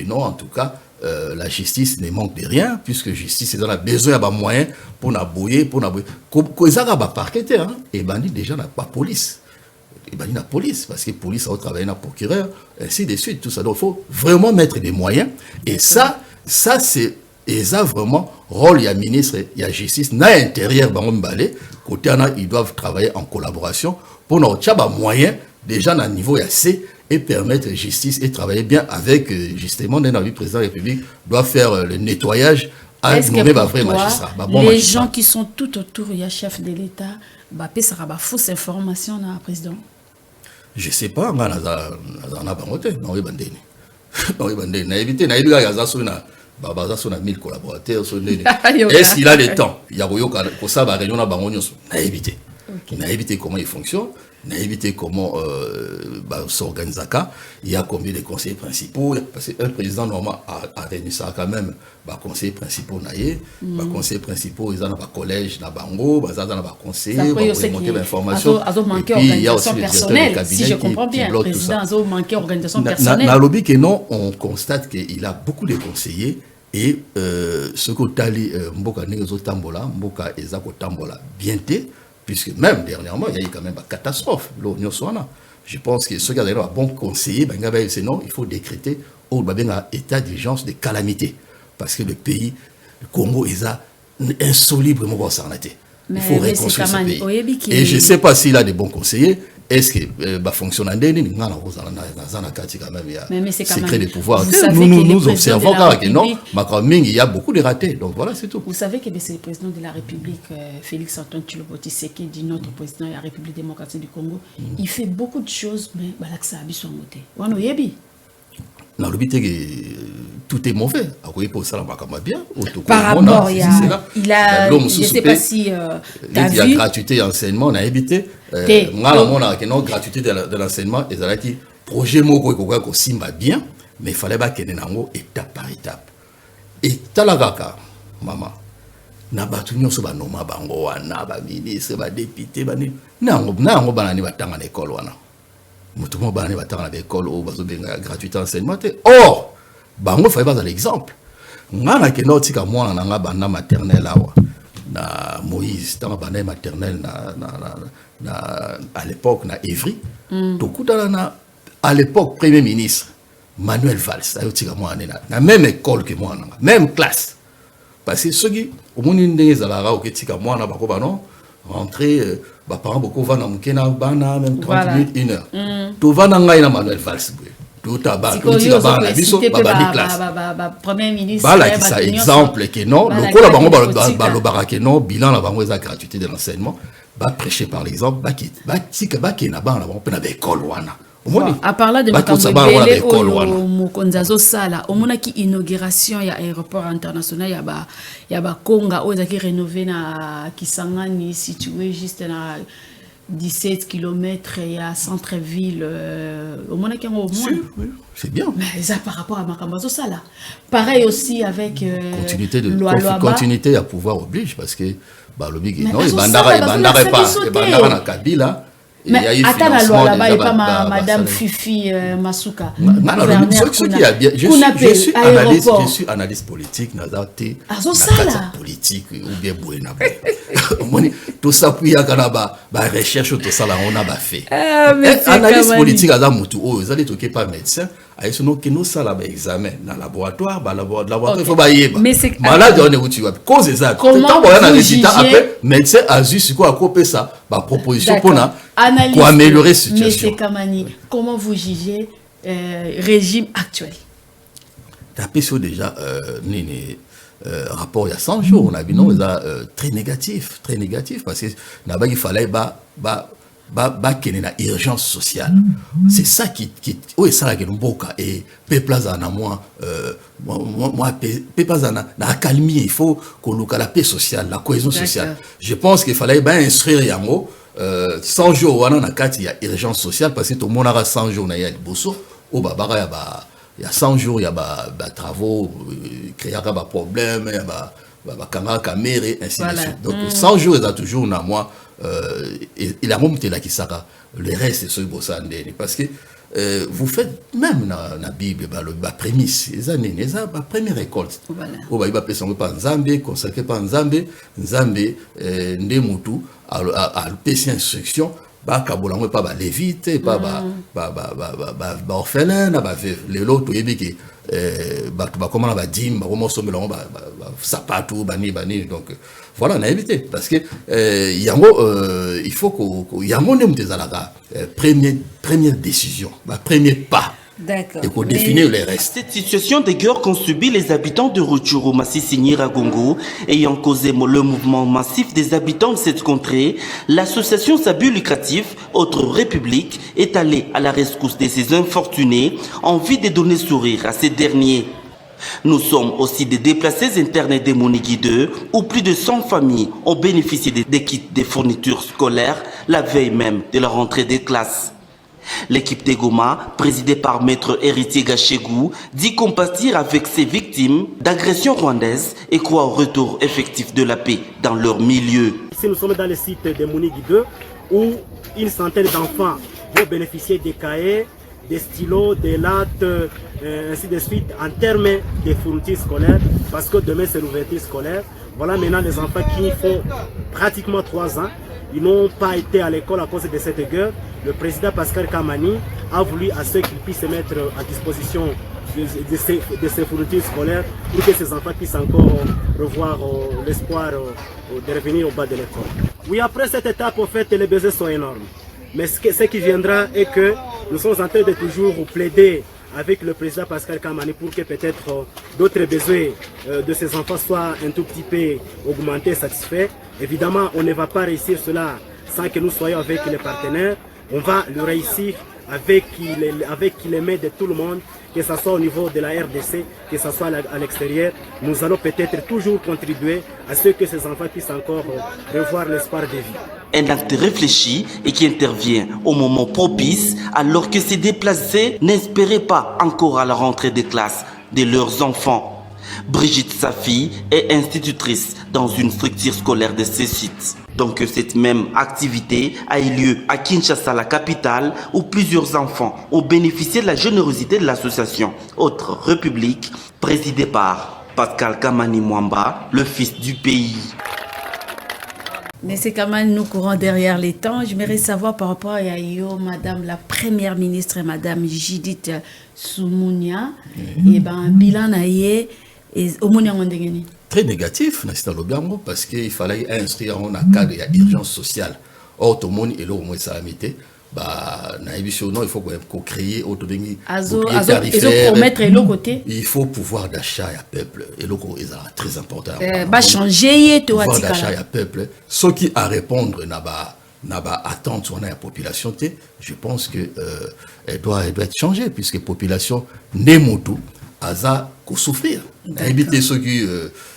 Non, en tout cas, la justice ne manque de rien, puisque justice, elle a besoin de moyens pour nabouiller, pour nabouiller. Quand ils ont parquet, et bandit déjà n'a pas police. Et bandit n'a police, parce que la police a travaillé dans le procureur, ainsi de suite, tout ça. Donc, il faut vraiment mettre des moyens. Et ça c'est. Et ça, vraiment, rôle, il y a ministre, il y a justice, na intérieur, côté, ils doivent travailler en collaboration pour nous avoir des moyens, déjà, à niveau C, et permettre la justice et travailler bien avec, justement, le président de la République doit faire le nettoyage à nommer un vrai magistrat. Les gens qui sont tout autour, il y a chef de l'État, ça va fausse information dans le président. Je ne sais pas, on a Babaza son 1000 collaborateurs, est-ce qu'il a le temps? Il y a pour ça, réunion à Bangonio, n'a évité. N'a évité comment il fonctionne, n'a évité comment s'organise. Il y a combien de conseillers principaux? Parce qu'un président normal a réuni ça quand même. Conseillers principaux, conseillers principaux, ils ont un collège, dans Bango, ils ont un conseiller, ils ont monté l'information. Il y a aussi personnel, si je comprends bien. Le président a manqué organisation personnelle. Dans le lobby, non, on constate qu'il a beaucoup de conseillers. Et ce que Tali Mboka Nezo Tambola, Mboka Ezako Tambola, bienté, puisque même dernièrement, il y a eu quand même une catastrophe. Je pense que ce qui a un bon conseiller, sinon il faut décréter un état d'urgence de calamité. Parce que le pays, le Congo, est insoluble. Il faut reconstruire ce pays. Et je ne sais pas s'il a des bons conseillers. Est-ce que fonctionne en dernier? Mais c'est secret de pouvoir. Nous observons que non, il y a beaucoup de ratés. Donc voilà, c'est tout. Vous savez que c'est le président de la République, Félix Antoine Tshilombo Tshisekedi, notre président de la République démocratique du Congo, il fait beaucoup de choses, mais ça a besoin de monter. Dans le but que tout est mauvais. Par rapport, il a, je ne sais pas si il y a gratuité d'enseignement, on a évité. Gratuité de l'enseignement, et ça dit projet moko ko simba bien, mais il fallait pas qu'il y ait étape par étape. Et talagaka, maman, na batu nyonso ba noma bango wana ba ministre ba député ba ni na ngo banani batanga na école wana. Mutu mo banani batanga na école o bazo benga gratuité enseignement. Or, bango fallait pas l'exemple. Ngana ke no tika mwana na nga bana maternelle awa. Na Moïse, dans la maternelle à l'époque, na Évry. À l'époque, Premier ministre, Manuel Valls, la même école que moi, même classe. Parce que ceux qui, au monde des Alara, au Ketika, moi, na bako bano, rentrer, parents beaucoup vont dans Mukena, bana, même 30 minutes, 1 heure. Tout va dans Manuel Valls. Tout à bas, premier ministre, ça exemple que non, le coup la banque que non, bilan la banque est gratuité de l'enseignement, va prêcher par l'exemple, à part de Makambele ou Mukonzazo Sala, au moins qui inauguration il y a aéroport international il y a Konga où qui rénové na Kisangani situé juste na 17 km et à centre-ville au moins qui au moins c'est bien, mais ça par rapport à Makambazo Sala pareil aussi avec continuité à pouvoir oblige parce que le big non et bandara na Kabila. Mais attends la loi là-bas et pas madame Fifi Masuka. Je suis analyste politique, nazati politique ou bien buena. Tout ça puis ba recherche tout ça là on a fait. Analyste politique à mutu oh ils allaient toquer pas médecin. Aïe sono que nous ça là examen dans laboratoire il faut ba yeba. Malade on est où tu vas cause ça. Quand on a résultat après médecin a juste quoi copier ça ba proposition pour améliorer la situation. Monsieur Kamani, comment vous jugez régime actuel? Tapé sur déjà rapport il y a 100 jours, on a vu non, très négatif parce que là-bas il fallait kene na urgence sociale. C'est ça qui oui ça la mboka et peuple azana moi peuple azana na accalmie, il faut que la paix sociale, la cohésion sociale. Je pense qu'il fallait instruire yango 100 jours wana na kati ya urgence sociale parce que tout le monde a 100 jours na ya liboso au babara il y a 100 jours il y a travaux créer ba problème il y a ba kanga caméra ainsi de suite. Donc 100 jours il a toujours na moi il a même là qui sera le reste c'est ce bossa parce que vous faites même dans la Bible la prémisse les années la première récolte au ba personne pas Nzambe consacré par Nzambe ndemutu à PC instruction ba kabolango pas ba lévite pas ba orphelin na ba veuve les autres yebiki ba comment ba dim ba comment sommelango ba sapato bani donc voilà on a évité parce que il faut que yango ne mtezalaka première décision premier pas. D'accord. Et pour définir les restes. Cette situation de guerre qu'ont subi les habitants de Rutshuru, Masisi, Nyiragongo, ayant causé le mouvement massif des habitants de cette contrée, l'association Sabu Lucratif, Autre République, est allée à la rescousse de ces infortunés en vue de donner sourire à ces derniers. Nous sommes aussi des déplacés internes des Monigui 2 où plus de 100 familles ont bénéficié des kits de fournitures scolaires la veille même de la rentrée des classes. L'équipe de Goma, présidée par Maître Héritier Gachegou, dit compatir avec ses victimes d'agressions rwandaises et croit au retour effectif de la paix dans leur milieu. Ici, nous sommes dans le site de Monigui 2 où une centaine d'enfants vont bénéficier des cahiers, des stylos, des lattes, ainsi de suite, en termes de fournitures scolaires, parce que demain c'est l'ouverture scolaire. Voilà maintenant les enfants qui font pratiquement 3 ans. Ils n'ont pas été à l'école à cause de cette guerre. Le président Pascal Kamani a voulu à ceux qui puissent se mettre à disposition de ces fournitures scolaires pour que ces enfants puissent encore revoir l'espoir de revenir au bas de l'école. Oui, après cette étape, en fait, les besoins sont énormes. Mais ce qui viendra est que nous sommes en train de toujours plaider avec le président Pascal Kamani pour que peut-être d'autres besoins de ces enfants soient un tout petit peu augmentés, satisfaits. Évidemment, on ne va pas réussir cela sans que nous soyons avec les partenaires. On va le réussir avec les mains de tout le monde, que ce soit au niveau de la RDC, que ce soit à l'extérieur. Nous allons peut-être toujours contribuer à ce que ces enfants puissent encore revoir l'espoir de vie. Un acte réfléchi et qui intervient au moment propice alors que ces déplacés n'espéraient pas encore à la rentrée des classes de leurs enfants. Brigitte Safi est institutrice dans une structure scolaire de ce site. Donc cette même activité a eu lieu à Kinshasa, la capitale, où plusieurs enfants ont bénéficié de la générosité de l'association Autre République, présidée par Pascal Kamani Mwamba, le fils du pays. Mais c'est quand même nous courons derrière les temps. J'aimerais savoir par rapport à Yayo, Madame la Première ministre, Madame Judith Soumounia, et ben bilan naïe et au très négatif parce qu'il fallait inscrire en cadre d'urgence sociale. Or tout le monde est là au moins salamité. Il faut créer autre il faut pouvoir d'achat à peuple et le très important changer pouvoir d'achat à peuple ce qui à répondre n'a pas attente sur la population je pense que elle doit être changée puisque la population n'est moto aza ko souffrir éviter ceux qui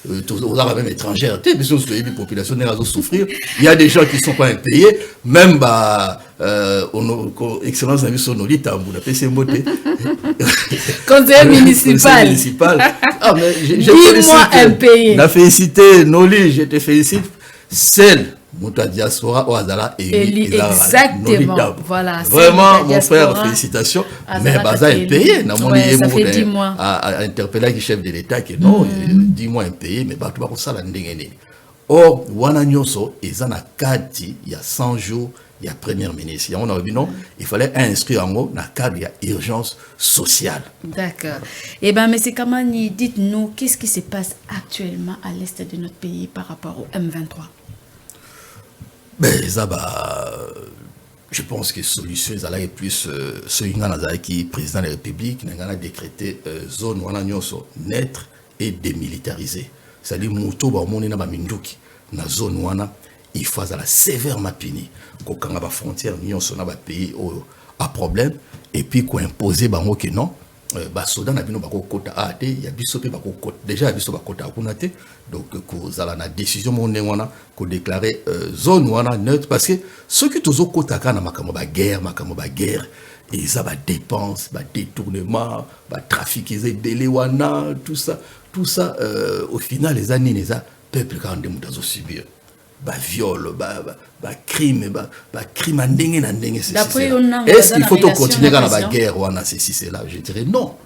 même étrangères la population n'est pas souffrir il y a des gens qui sont pas impayés même excellence ami sonoli tambour la PC mboté conseiller municipal ah mais dis-moi impayé la félicité Noli je te félicite celle Mouta diaspora au Azala et exactement voilà vraiment mon frère félicitations mais baza est payé na mon à interpeller le chef de l'état que non dis-moi impayé mais ba tu ba ko sala ndengene or wana nyonso ezana kati il y a 100 jours il y a première ministre on a dit non il fallait inscrire en haut na cadre il y a urgence sociale. D'accord. Et ben monsieur Kamani dites-nous qu'est-ce qui se passe actuellement à l'est de notre pays par rapport au M23. Ben, ça, je pense que la solution est plus ce qui président de la République a décrété zone neutre et démilitarisée. C'est-à-dire que na zone wana il faut la sévèrement puni ko kanga ba frontière union sona ba pays à problème et puis ko imposer bango que non ba soda na bino ba ko kota ate ya biso pe ba ko kota déjà biso ba kota kuna te donc ko zala na décision mon wana ko déclarer zone wana neutre parce que ceux qui tozo kota kana makambo ba guerre et ça va dépenses va détournement va trafic ils délai wana tout ça au final les années les peuple quand des mutazo subir ba viol ba crime ba crime ndenge na ndenge c'est est-ce qu'il faut continuer dans la guerre wana c'est là je dirais non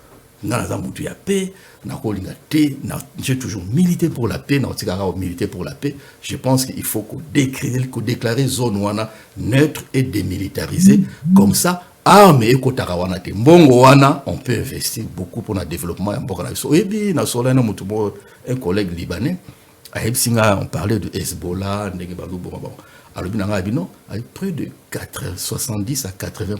na za mutu ya paix na ko linga te na j'ai toujours milité pour la paix na otikara militer pour la paix je pense qu'il faut qu'on déclarer zone wana neutre et démilitarisée comme ça armes et kotaka wana te mbongo wana on peut investir beaucoup pour le développement ya mboka na biso et puis na solana mutu un collègue libanais on parlait de Hezbollah, alors avec près de 70 à 80%.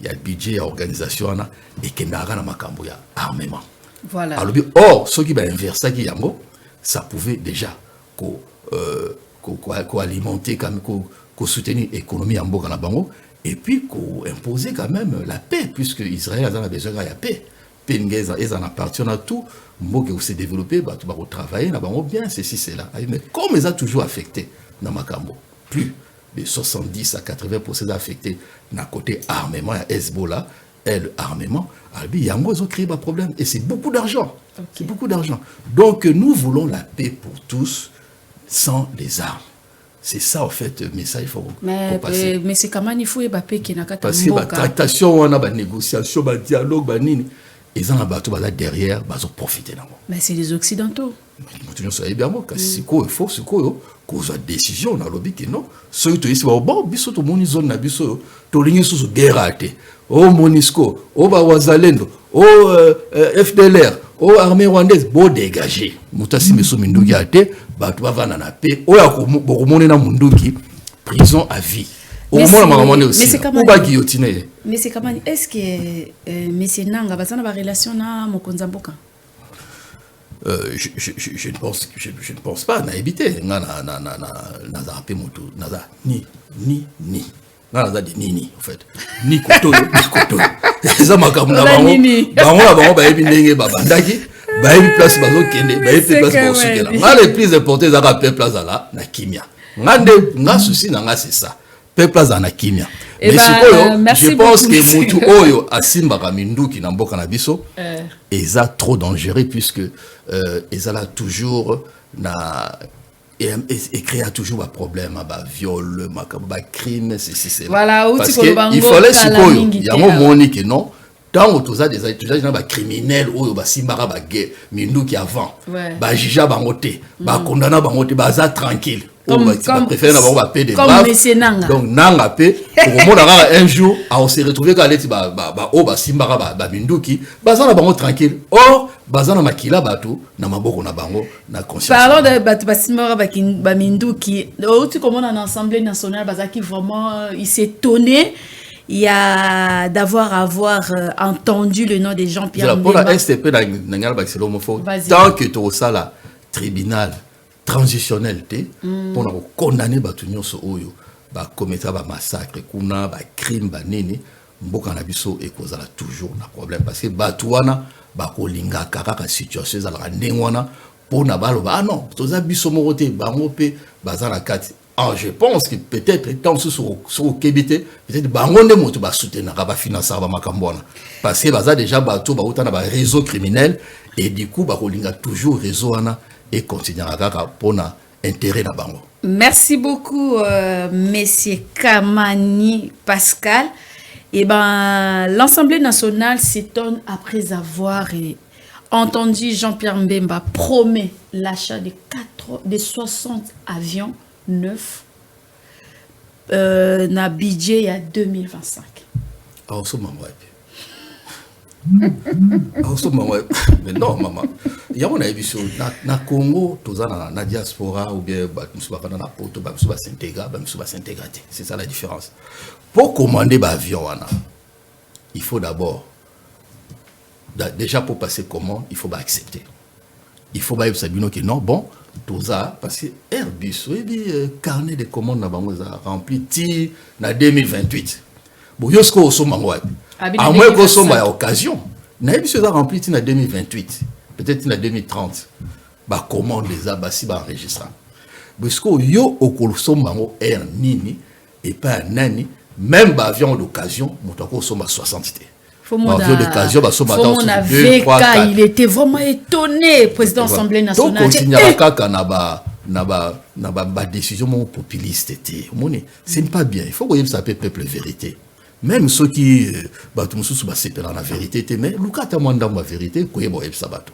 Il y a le budget, l'organisation et qui n'a rien à armement. Voilà. Alors, or, ce qui va inverser, ça pouvait déjà alimenter, soutenir l'économie en Boka et puis imposer quand même la paix, puisque Israël a besoin de la paix. Ils en appartiennent à tout. Mboke où s'est développé, tu vas travailler, bien, ceci, c'est là. Mais comme ils ont toujours affecté dans Makambo, plus de 70 à 80% affectés dans le côté armement, Hezbollah, armement, ils ont créé un problème. Et c'est beaucoup d'argent. Okay. C'est beaucoup d'argent. Donc nous voulons la paix pour tous sans les armes. C'est ça, en fait, le message faut passer. Mais c'est comment il faut la paix qui n'a qu'à parce que la tractation, on a la négociation, le dialogue, ils ont bateau derrière, ils ont profité. Mais c'est les Occidentaux. Mais c'est bien, c'est quoi il faut, c'est quoi cause décision, on a lobby que non. Ceux qui disent, bon, biso to moni zone na biso, to ligne sous guerre até. Oh Monisco, oh Bawazalendo, oh FDLR, oh armée rwandaise, bon dégagé. Mutasi meso minduki até, bato bavana na paix. Oh ya ko moni na munduki, prison à vie. Mais c'est comment est-ce que Monsieur Nanga va avoir relation na Mokonza Mboka? Je ne pense pas na éviter na zappé moto na ni na za de ni en fait ni koto ça makambo na bango ba yebi ndenge ba bandaki ba yebi place bazo kende ba yebi place ba sukela ngale plus important za ka place là na kimia ngande nga souci na nga c'est ça peuple na kimia. Mais je pense que mutu oyo asimbaka minduki na mboka na biso eza trop dangereux puisque ezala toujours na et créer toujours un problème ba viol ba crime c'est voilà parce que il fallait sikoyo yango moni que non tant que des étudiants ba criminels oyo ba simbaka ba guerre minduki avant ba jija bangote ba condamna bangote ba za tranquille comme Monsieur Nanga. Donc Nanga pe pour un jour on se retrouver quand les ba simbara ba minduki bazana bango tranquille or bazana makila bato na maboko na bango na conscience. Parlons de ba simbara ba minduki tu comme on en assemblée nationale bazaki vraiment il s'est étonné il y a d'avoir entendu le nom des Jean-Pierre Mbemba. Pour la STP na ngala ba c'est l'homophone tant que to ça la tribunal transitionnel pour nous condamner batu nyonso oyo ba commettre ba massacre kuna ba crime ba nini mboka na biso e kozala toujours na problème parce que batu wana ba kolinga kaka situation za la ndengwana pour na balo ba non toza biso morote ba ngope bazala kati. Ah, je pense que peut-être tant sur kebite peut-être bangonde moto ba soutenir ba financer ba makambona parce que baza déjà batu ba utana ba réseau criminel et du coup ba kolinga toujours réseau wana et continuer à pour intérêt na bango. Merci beaucoup Monsieur Kamani Pascal. Et l'Assemblée nationale s'étonne après avoir entendu Jean-Pierre Mbemba promet l'achat de 60 avions neufs na budget à 2025. Ah, ça mais non maman il y a on a vu sur na Congo tozana na diaspora ou bien na poto s'intégrer c'est ça la différence pour commander avion il faut d'abord déjà pour passer commande il faut accepter il faut pas sabino que non bon tout ça parce que Airbus oui carnet de commandes na bango za rempli ti na 2028 bon yosko osoma ngwa à moins que somba à occasion na Airbus za rempli ti na 2028 peut-être na 2030 ba commande les abasi ba enregistrant parce que yo okosomba ngo air nini et pas nani même ba avion d'occasion motako somba 60 t avion d'occasion ba somba dans 2 3 4 il était vraiment étonné président de l'Assemblée nationale donc continuer kaka na ba décision mon populiste était ce n'est pas bien il faut que ça peut peuple vérité même ceux qui tout mususu ba sepela la vérité mais lukata mwanda ma vérité ko yebo yeb sabato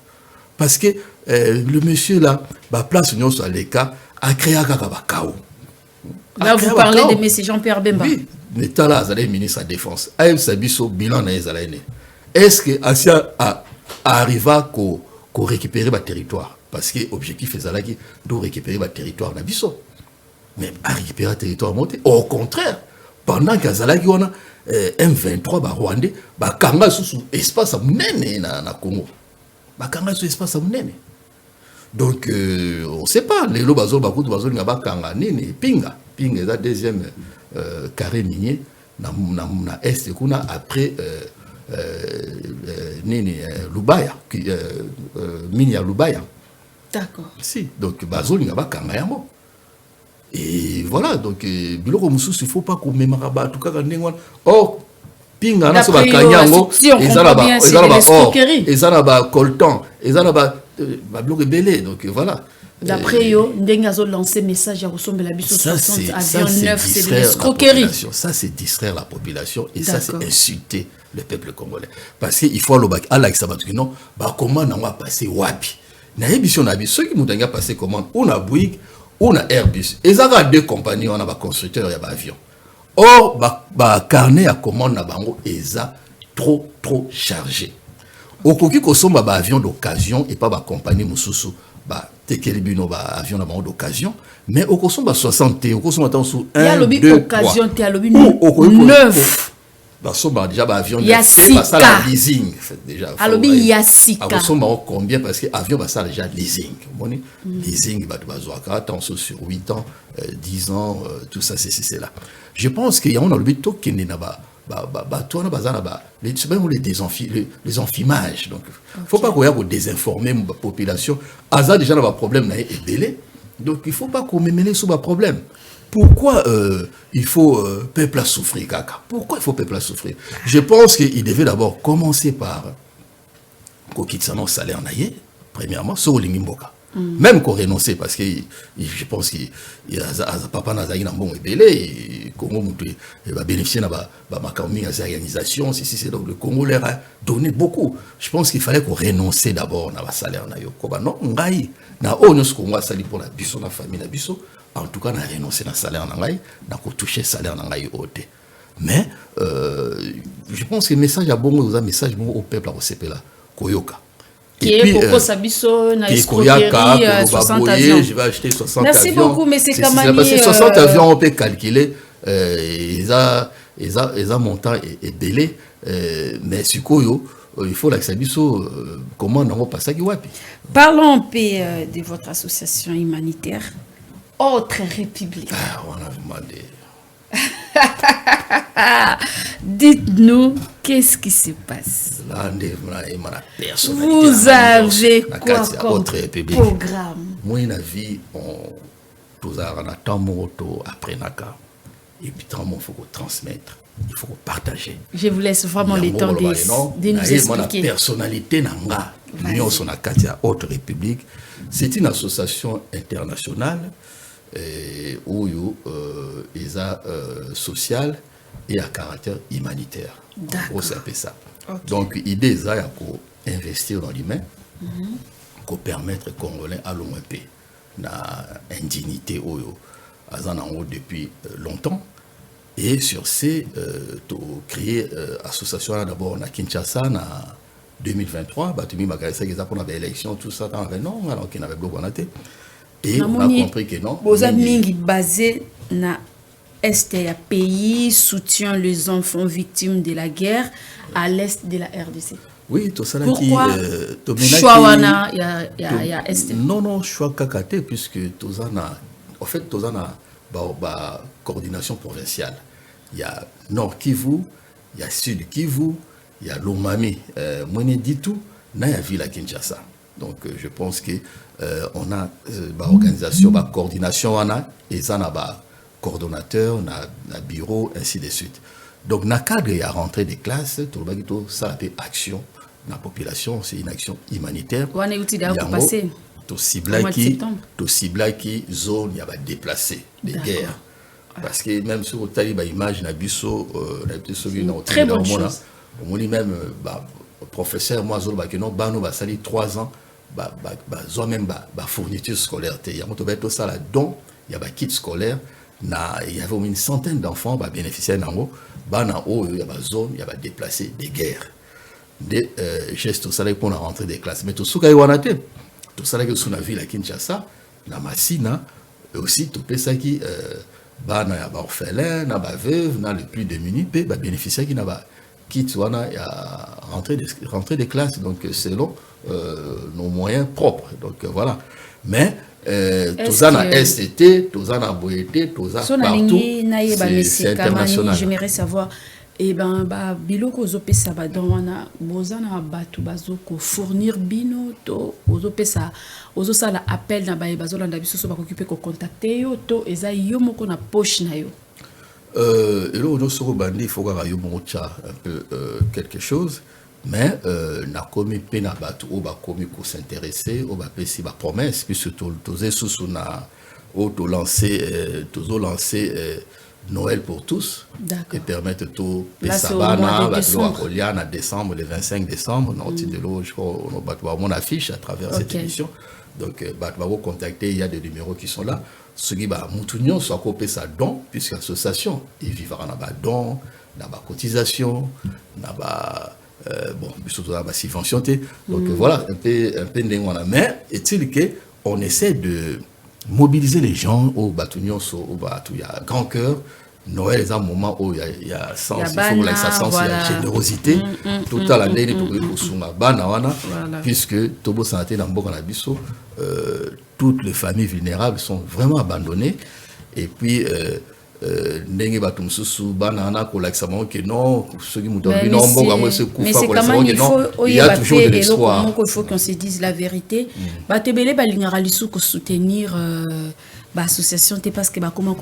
parce que le monsieur là ba place union sur les cas a créé kaka ba chaos. Là vous parlez de monsieur Jean-Pierre Bemba. Oui, l'état là azali ministre de la défense aïe sabiso bilan na ezalaine est-ce que Asia arriva ko récupérer ba territoire parce que objectif ezalaki de récupérer ba territoire na biso mais à récupérer territoire monté au contraire pendant qu'azalaki wana M23 ba Rwandais ba kanga sous espace munene na Congo ba kanga sous espace munene donc on sait pas les lobazo ba kutu bazo ngaba kanga nini pinga est la deuxième carré minier na est kuna après nini Lubaya mini ya Lubaya d'accord si donc bazo ngaba kanga yango. Et voilà, donc, biloko mususu il faut pas qu'on mémara tout cas or pinga na so ba kanyango ezala ba coltan ezala ba biloko belé donc voilà. D'après yo ndenga zo lancer message à ressemble la biso 60 avions neufs c'est de l'escroquerie. Ça c'est distraire la population et ça c'est insulter le peuple congolais parce que il faut le bac ala kisabatu non ba comment na va passer wapi na émission na biso qui mutanga passer comment on a Bouygues on a Airbus et ça a deux compagnies on a ba constructeur ya ba avion or ba carnet à commande na bango eza trop chargé okoki ko somba ba avion d'occasion et pas ba compagnie mususu ba tekelibino ba avion na bango d'occasion mais okosomba 60 t okosomba tant sous 1 2 occasion t alobi 9 ba somba déjà ba avion ça la leasing déjà alobi yasika okosomba combien parce que avion ba ça déjà leasing moni leasing ba bazoaka tant sur 8 ans 10 ans tout ça c'est là je pense qu'il y a on a le but to kende na ba toi na bazana ba les enfimages donc faut pas qu'on y a désinformer la population aza déjà na problème na ebelé donc il faut pas qu'on mêler sous ba problème. Pourquoi il faut peuple à souffrir kaka? Pourquoi il faut peuple à souffrir? Je pense qu'il devait d'abord commencer par kokitsano salaire naie premièrement sur l'ingimboka. Même qu'on renonçait parce que je pense qu'il y a papa nazaki na bon ebelé Congo mutu va bénéficier na ba makambi ya organisation c'est donc le Congo leur a donné beaucoup. Je pense qu'il fallait qu'on renoncer d'abord na ba salaire na yo ko ba non ngai na ono ce qu'on va sali pour la biso na famille na biso en tout cas na renoncer na salaire na ngai na ko toucher salaire na ngai ote mais je pense que le message a bon aux message au peuple à Osepela koyoka. Et puis, je vais acheter 60 Merci avions. Beaucoup, mais c'est Kamani. Parce que 60 avions, on peut calculer, ils ont montant et belé, mais sur quoi il faut la Sabiso, comment on va passer à Wapi. Parlons un peu de votre association humanitaire, Autre République. Ah, on a demandé. Dites-nous, qu'est-ce qui se passe? Vous avez quoi comme programme? Moi, la vie, tous a tant moto après naka et puis tant il faut transmettre, il faut partager. Je vous laisse vraiment le temps de nous expliquer. La personnalité nanga, l'Union Sonakatia Autre République, c'est une association internationale où il a social et à caractère humanitaire. En gros, c'est un peu ça. Okay. Donc, l'idée est d'investir dans l'humain, pour permettre aux Congolais à l'ont paix, la indignité depuis longtemps. Et sur ces, créer association d'abord à Kinshasa en 2023, on avait élection, tout ça, non, alors qu'il n'avait pas de et on a compris que non. Vos amis basés na est un pays soutient les enfants victimes de la guerre à l'est de la RDC. Oui, tout ça là qui choix wana ya est. Non, choix kakate puisque tout ça en fait tout ça na coordination provinciale. Il y a Nord Kivu, il y a Sud Kivu, il y a Lomami, moi ne dit tout, na ya ville à Kinshasa. Donc je pense que on a organisation, coordination wana et ça na coordonnateur, na bureau ainsi de suite. Donc na cadre ya rentrée des classes, tout le monde ça fait action. La population, c'est une action humanitaire. On est utile à passer. Tout cible qui zone il y a déplacé des guerres. Parce que même sur le taliban image na biso très bonne chose. On dit même professeur moi zone ba que non ba no ba sali 3 ans zo même fourniture scolaire il y a tout ça là donc il y a kit scolaire il y avait une centaine d'enfants bénéficiaires nango ba na il y a zone il y a déplacé des guerres. Des gestes ça pour la rentrée des classes mais tout ce qui tout ça que sous la ville à Kinshasa na Massina et aussi tout ça qui bana ya orphelin na veuve na le plus démunis peut bénéficier qui n'a pas quitte wana ya rentrée des classes donc selon nos moyens propres donc voilà mais tout ça na STT tout ça na Boété tout ça partout c'est international. J'aimerais savoir et biloko zopesa badona bozana batu bazoko fournir bino to ozopesa ozosala appel na bazolanda biso so bakokipe ko contacter yo to eza yo moko na poche na yo et là on soro bandi il faut que yo moko un peu quelque chose mais na komi pe na batu o ba komi ko s'intéresser o ba pesi ba promesse puisque tozé sous na o to lancer Noël pour tous et permettre tout Sabana, en décembre, le 25 décembre, on affiche à travers cette émission. Donc, vous contacter, il y a des numéros qui sont là. Ce qui va Moutounion soit coupé sa don, puisque l'association, il vivra dans la don, dans la cotisation, dans la surtout dans la subvention. Donc voilà, un peu mais est-il qu'on essaie de mobiliser les gens au Batounion, il y a grand cœur. Noël est un moment où il y a sens, il faut la générosité. Tout à l'année, puisque Tobo Santé dans Bokanabiso, toutes les familles vulnérables sont vraiment abandonnées. Et puis, mais c'est quand même il faut qu'on se dise la vérité. Soutenir l'association parce que comment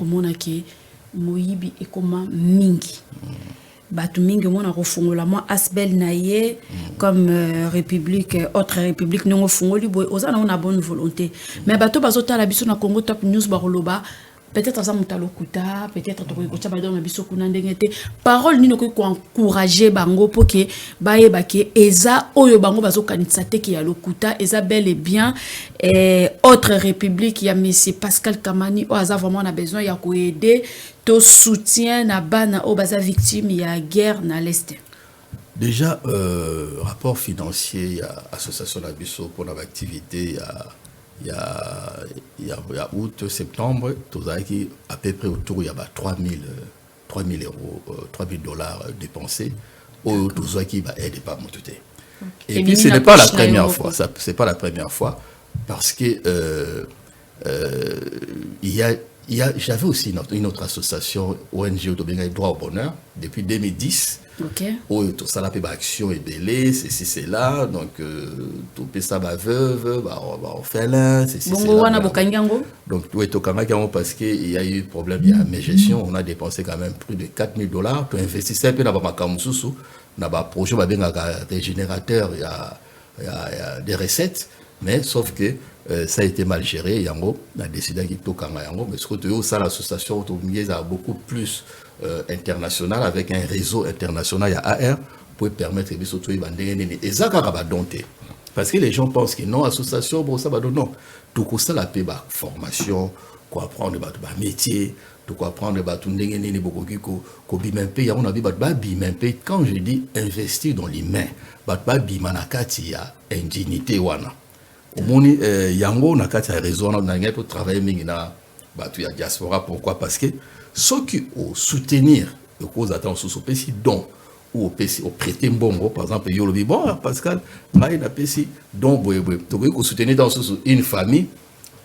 moyibi et comment mingi batu mingi mona refongola moi asbel naie comme république autre république non fongoli boy ozana on a bonne volonté mais bato bazota la biso na Congo Top News baroloba peut-être ça mutalokuta peut-être to ko tshaba dans biso kuna ndengete parole ni no ko encourager bango pour que baye ke eza oyo bango bazokanitsa te ki ya lokuta eza bel et bien autre république ya monsieur Pascal Kamani o aza vraiment on a besoin ya ko aider to soutien na bana o baza victime ya guerre na l'est. Déjà rapport financier ya association la biso pour l'activité il y a août, septembre, qui à peu près autour, il y a 3 000 euros, 3 000 dollars dépensés, au qui va aider pas mon tuté. Et puis ce n'est pas la première fois, c'est pas la première fois, parce que j'avais aussi une autre association, ONG, Droit au Bonheur, depuis 2010. Tout ça, la action est belée, c'est là, donc tout ça va veuve, orphelin, c'est là. Donc tout est au Canada parce qu'il y a eu problème, il y a mes gestions, on a dépensé quand même plus de 4 000 dollars pour investir un peu dans ma camusou, dans ma projet, des générateurs, il y a des recettes, mais sauf que ça a été mal géré, Yango, on a décidé qu'il faut Yango, mais surtout ça, l'association a beaucoup plus international avec un réseau international, il y a AR pour permettre de surtout et ça parce que les gens pensent que non association bon ça va non tout ça la paix formation quoi apprendre métier tout quoi apprendre beaucoup on a vu quand je dis investir dans l'humain manakati ya indignité wana omoni yango nakati ya réseau on a pour travailler mingina batu ya diaspora pourquoi parce que ceux qui ont soutenir le cause attend sous ce donc ou au prêter mbongo par exemple yo lobi bon Pascal ngai na pesi donc boye to ko soutenir dans une famille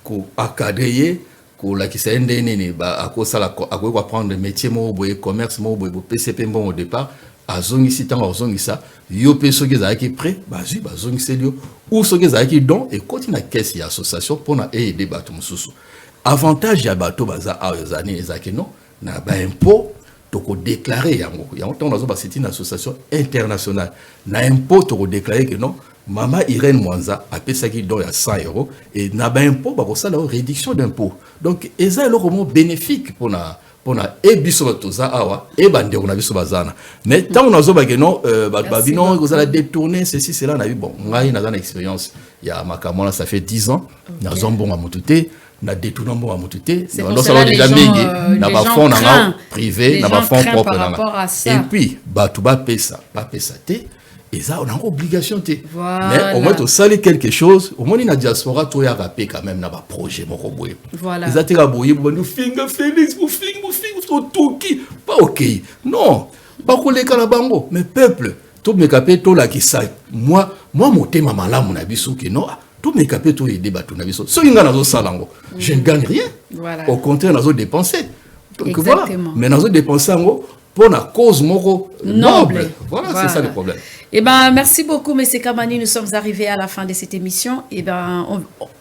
ko acadrer ko la ki sende nene ba akosala ko apprendre métier mo boye commerce mo boye PCP mbongo au départ azongi si tango azongi ça yo pe soki ezaki prêt bazui bazongi selio ou soki ezaki don et continue na caisse ya association pour na aider bato mususu avantage ya bato baza ayozani ezaki non na ba impôt toko déclarer yango tant nazo ba c'est une association internationale na impôt toko déclarer que non Mama Irène Mwanza a payé don ya 100 € et na ba impôt ba ko sala réduction d'impôt donc eza le roman bénéfique pour na ebiso toza awa e bande on a biso bazana mais tant on azo ba que non ba bino ko sala détourner ceci cela na bon ngai na expérience ya makamona ça fait 10 ans na zombonga mututé na détournement bon amututé dans salon déjà mingi na ba fond na privé na ba fond propre na et puis batu ba pesa té et ça on a obligation té mais au moins to sali quelque chose au moins na diaspora to ya rapé quand même na ba projet moko boye voilà ils atira boye bo nous finga Félix vous tout qui pas OK non pas ko le kala bango mais peuple to me capé to la ki sa moi motema malamu na biso que non tout mes capés tout aider bateau na biso so inga nazo salango je ne gagne rien voilà. Au contraire nazo dépenser donc exactement. Voilà mais nazo dépenser ngo pour la cause moko noble voilà c'est ça le problème. Eh ben merci beaucoup monsieur Kamani, nous sommes arrivés à la fin de cette émission. Eh ben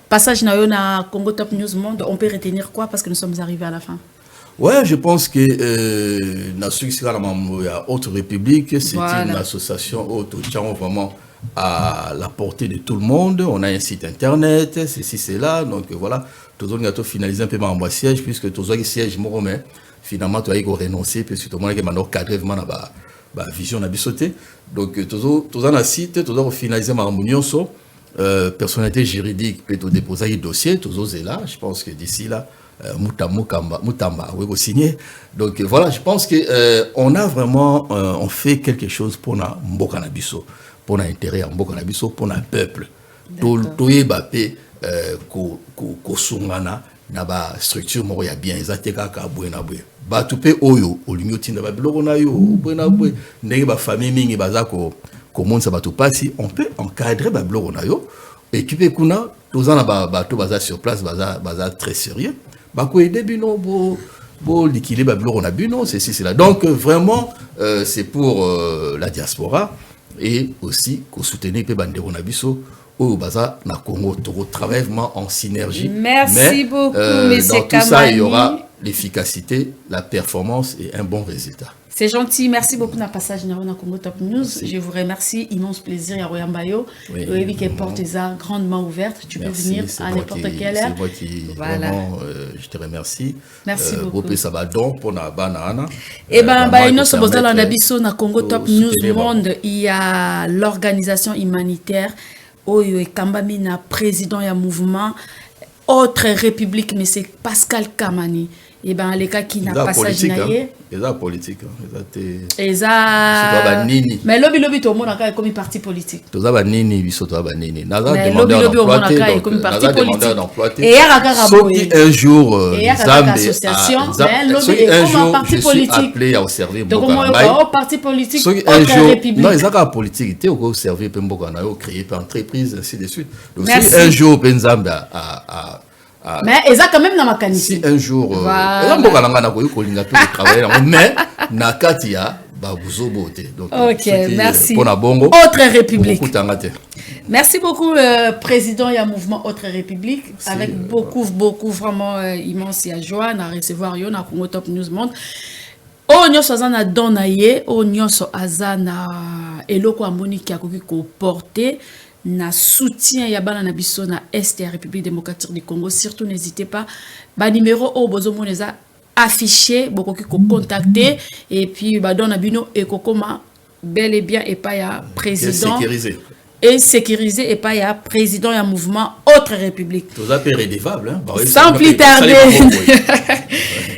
passage na Congo Top News Monde, on peut retenir quoi parce que nous sommes arrivés à la fin? Ouais, je pense que la Haute République, c'est une association haute vraiment à la portée de tout le monde. On a un site internet, ceci, c'est là. Donc voilà, tout le monde a finalisé un peu mon siège, puisque tout le monde siège, mais finalement, tu as renoncé, puisque tout le monde a maintenant cadré vraiment la vision a sauté. Donc tout le monde a site, tout le monde a finalisé ma réunion sur personnalité juridique, peut déposer un dossier, tout le monde est là. Je pense que d'ici là, Moutamba, oui, vous signez. Donc voilà, je pense que on a vraiment, on fait quelque chose pour na Mbokanabiso, pour na intérêt à Mbokanabiso, pour na peuple. Tout est bapé, ko sungana na ba structure moko ya bien, ezateka ka buena bwe. Ba tupe oyo, olinyo tinda ba biloko na yo, buena bwe. Ndenge ba famille mingi baza ko monsa ba tupasi, on peut encadrer ba biloko na yo. Équipe kuna, tous en bateau baza sur place, baza très sérieux. Bako aider bino bo liquider bablo on a bino c'est là. Donc vraiment c'est pour la diaspora et aussi qu'on soutenir pe bandero na biso au baza na Congo to travaille vraiment en synergie. Merci beaucoup monsieur dans Kamani. Tout ça il y aura l'efficacité, la performance et un bon résultat. C'est gentil, merci beaucoup de passage dans Congo Top News. Merci. Je vous remercie, immense plaisir à Royambayo. Oui, que porte est grandement ouverte. Tu peux venir à n'importe quelle heure. C'est moi qui vraiment, je te remercie. Merci beaucoup. Ça va donc pour la banane. Eh ben, nous sommes dans Congo Top News Monde. Il y a l'organisation humanitaire Oyo et Kambamina, président du mouvement Autre République, mais c'est Pascal Kamani. Et ben les cas qui n'a pas ça naie eza politique eza mais lobby tout le monde a comme parti politique toza ba nini biso toza ba nini naza demandeur d'emploi comme parti politique et ya soki un jour Zambe association mais lobby comme parti politique appelé à servir donc on parti politique soki un jour non ezaka politique te au servir pe mboka na yo créer par entreprise ainsi de suite donc si un jour pe Nzambe a mais ils ont quand même dans ma canisse. Si un jour, mais Nakatia, donc ok, merci. Autre République. Merci beaucoup, président. Il y a un mouvement Autre République avec beaucoup vraiment immense joie à recevoir yon à Congo Top News Monde. O nyonso azana donaye, o nyonso azana eloko amoni ki akoki ko porter. Na soutien ya bana na biso na Est ya République démocratique du Congo. Surtout n'hésitez pas, ba numéro o bozo moneza affiché, bokoki ko contacter et puis ba dona bino et kokoma bel et bien et pas ya président sécurisé et pas ya président ya mouvement Autre République. Tout ça pérédévable hein. Sans plus tarder.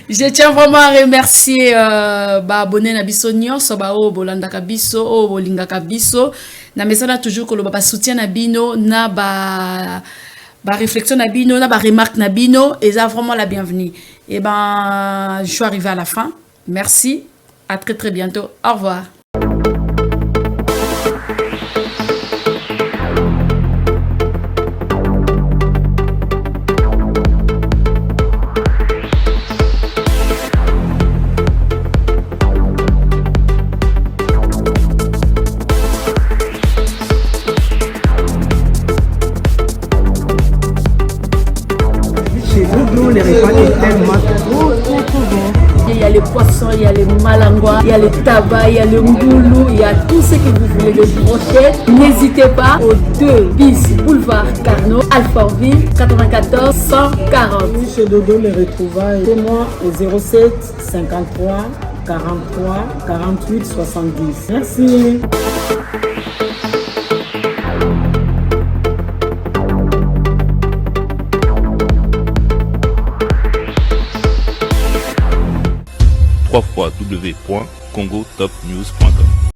Je tiens vraiment à remercier ba abonné na biso nyonso ba o bolandaka biso o bolingaka biso. Na mesana toujours que le ba soutien na bino na ba réflexion na bino na ba remarque na bino et ça vraiment la bienvenue. Et ben je suis arrivé à la fin. Merci. À très bientôt. Au revoir. poissons, il y a les malangouas, il y a les tabacs, il y a le ngoulou, il y a tout ce que vous voulez de brochettes. N'hésitez pas aux 2 bis boulevard Carnot, Alfortville, 94 140. Oui, chez Dodo, les retrouvailles. C'est moi au 07 53 43 48 70. Merci. www.congotopnews.com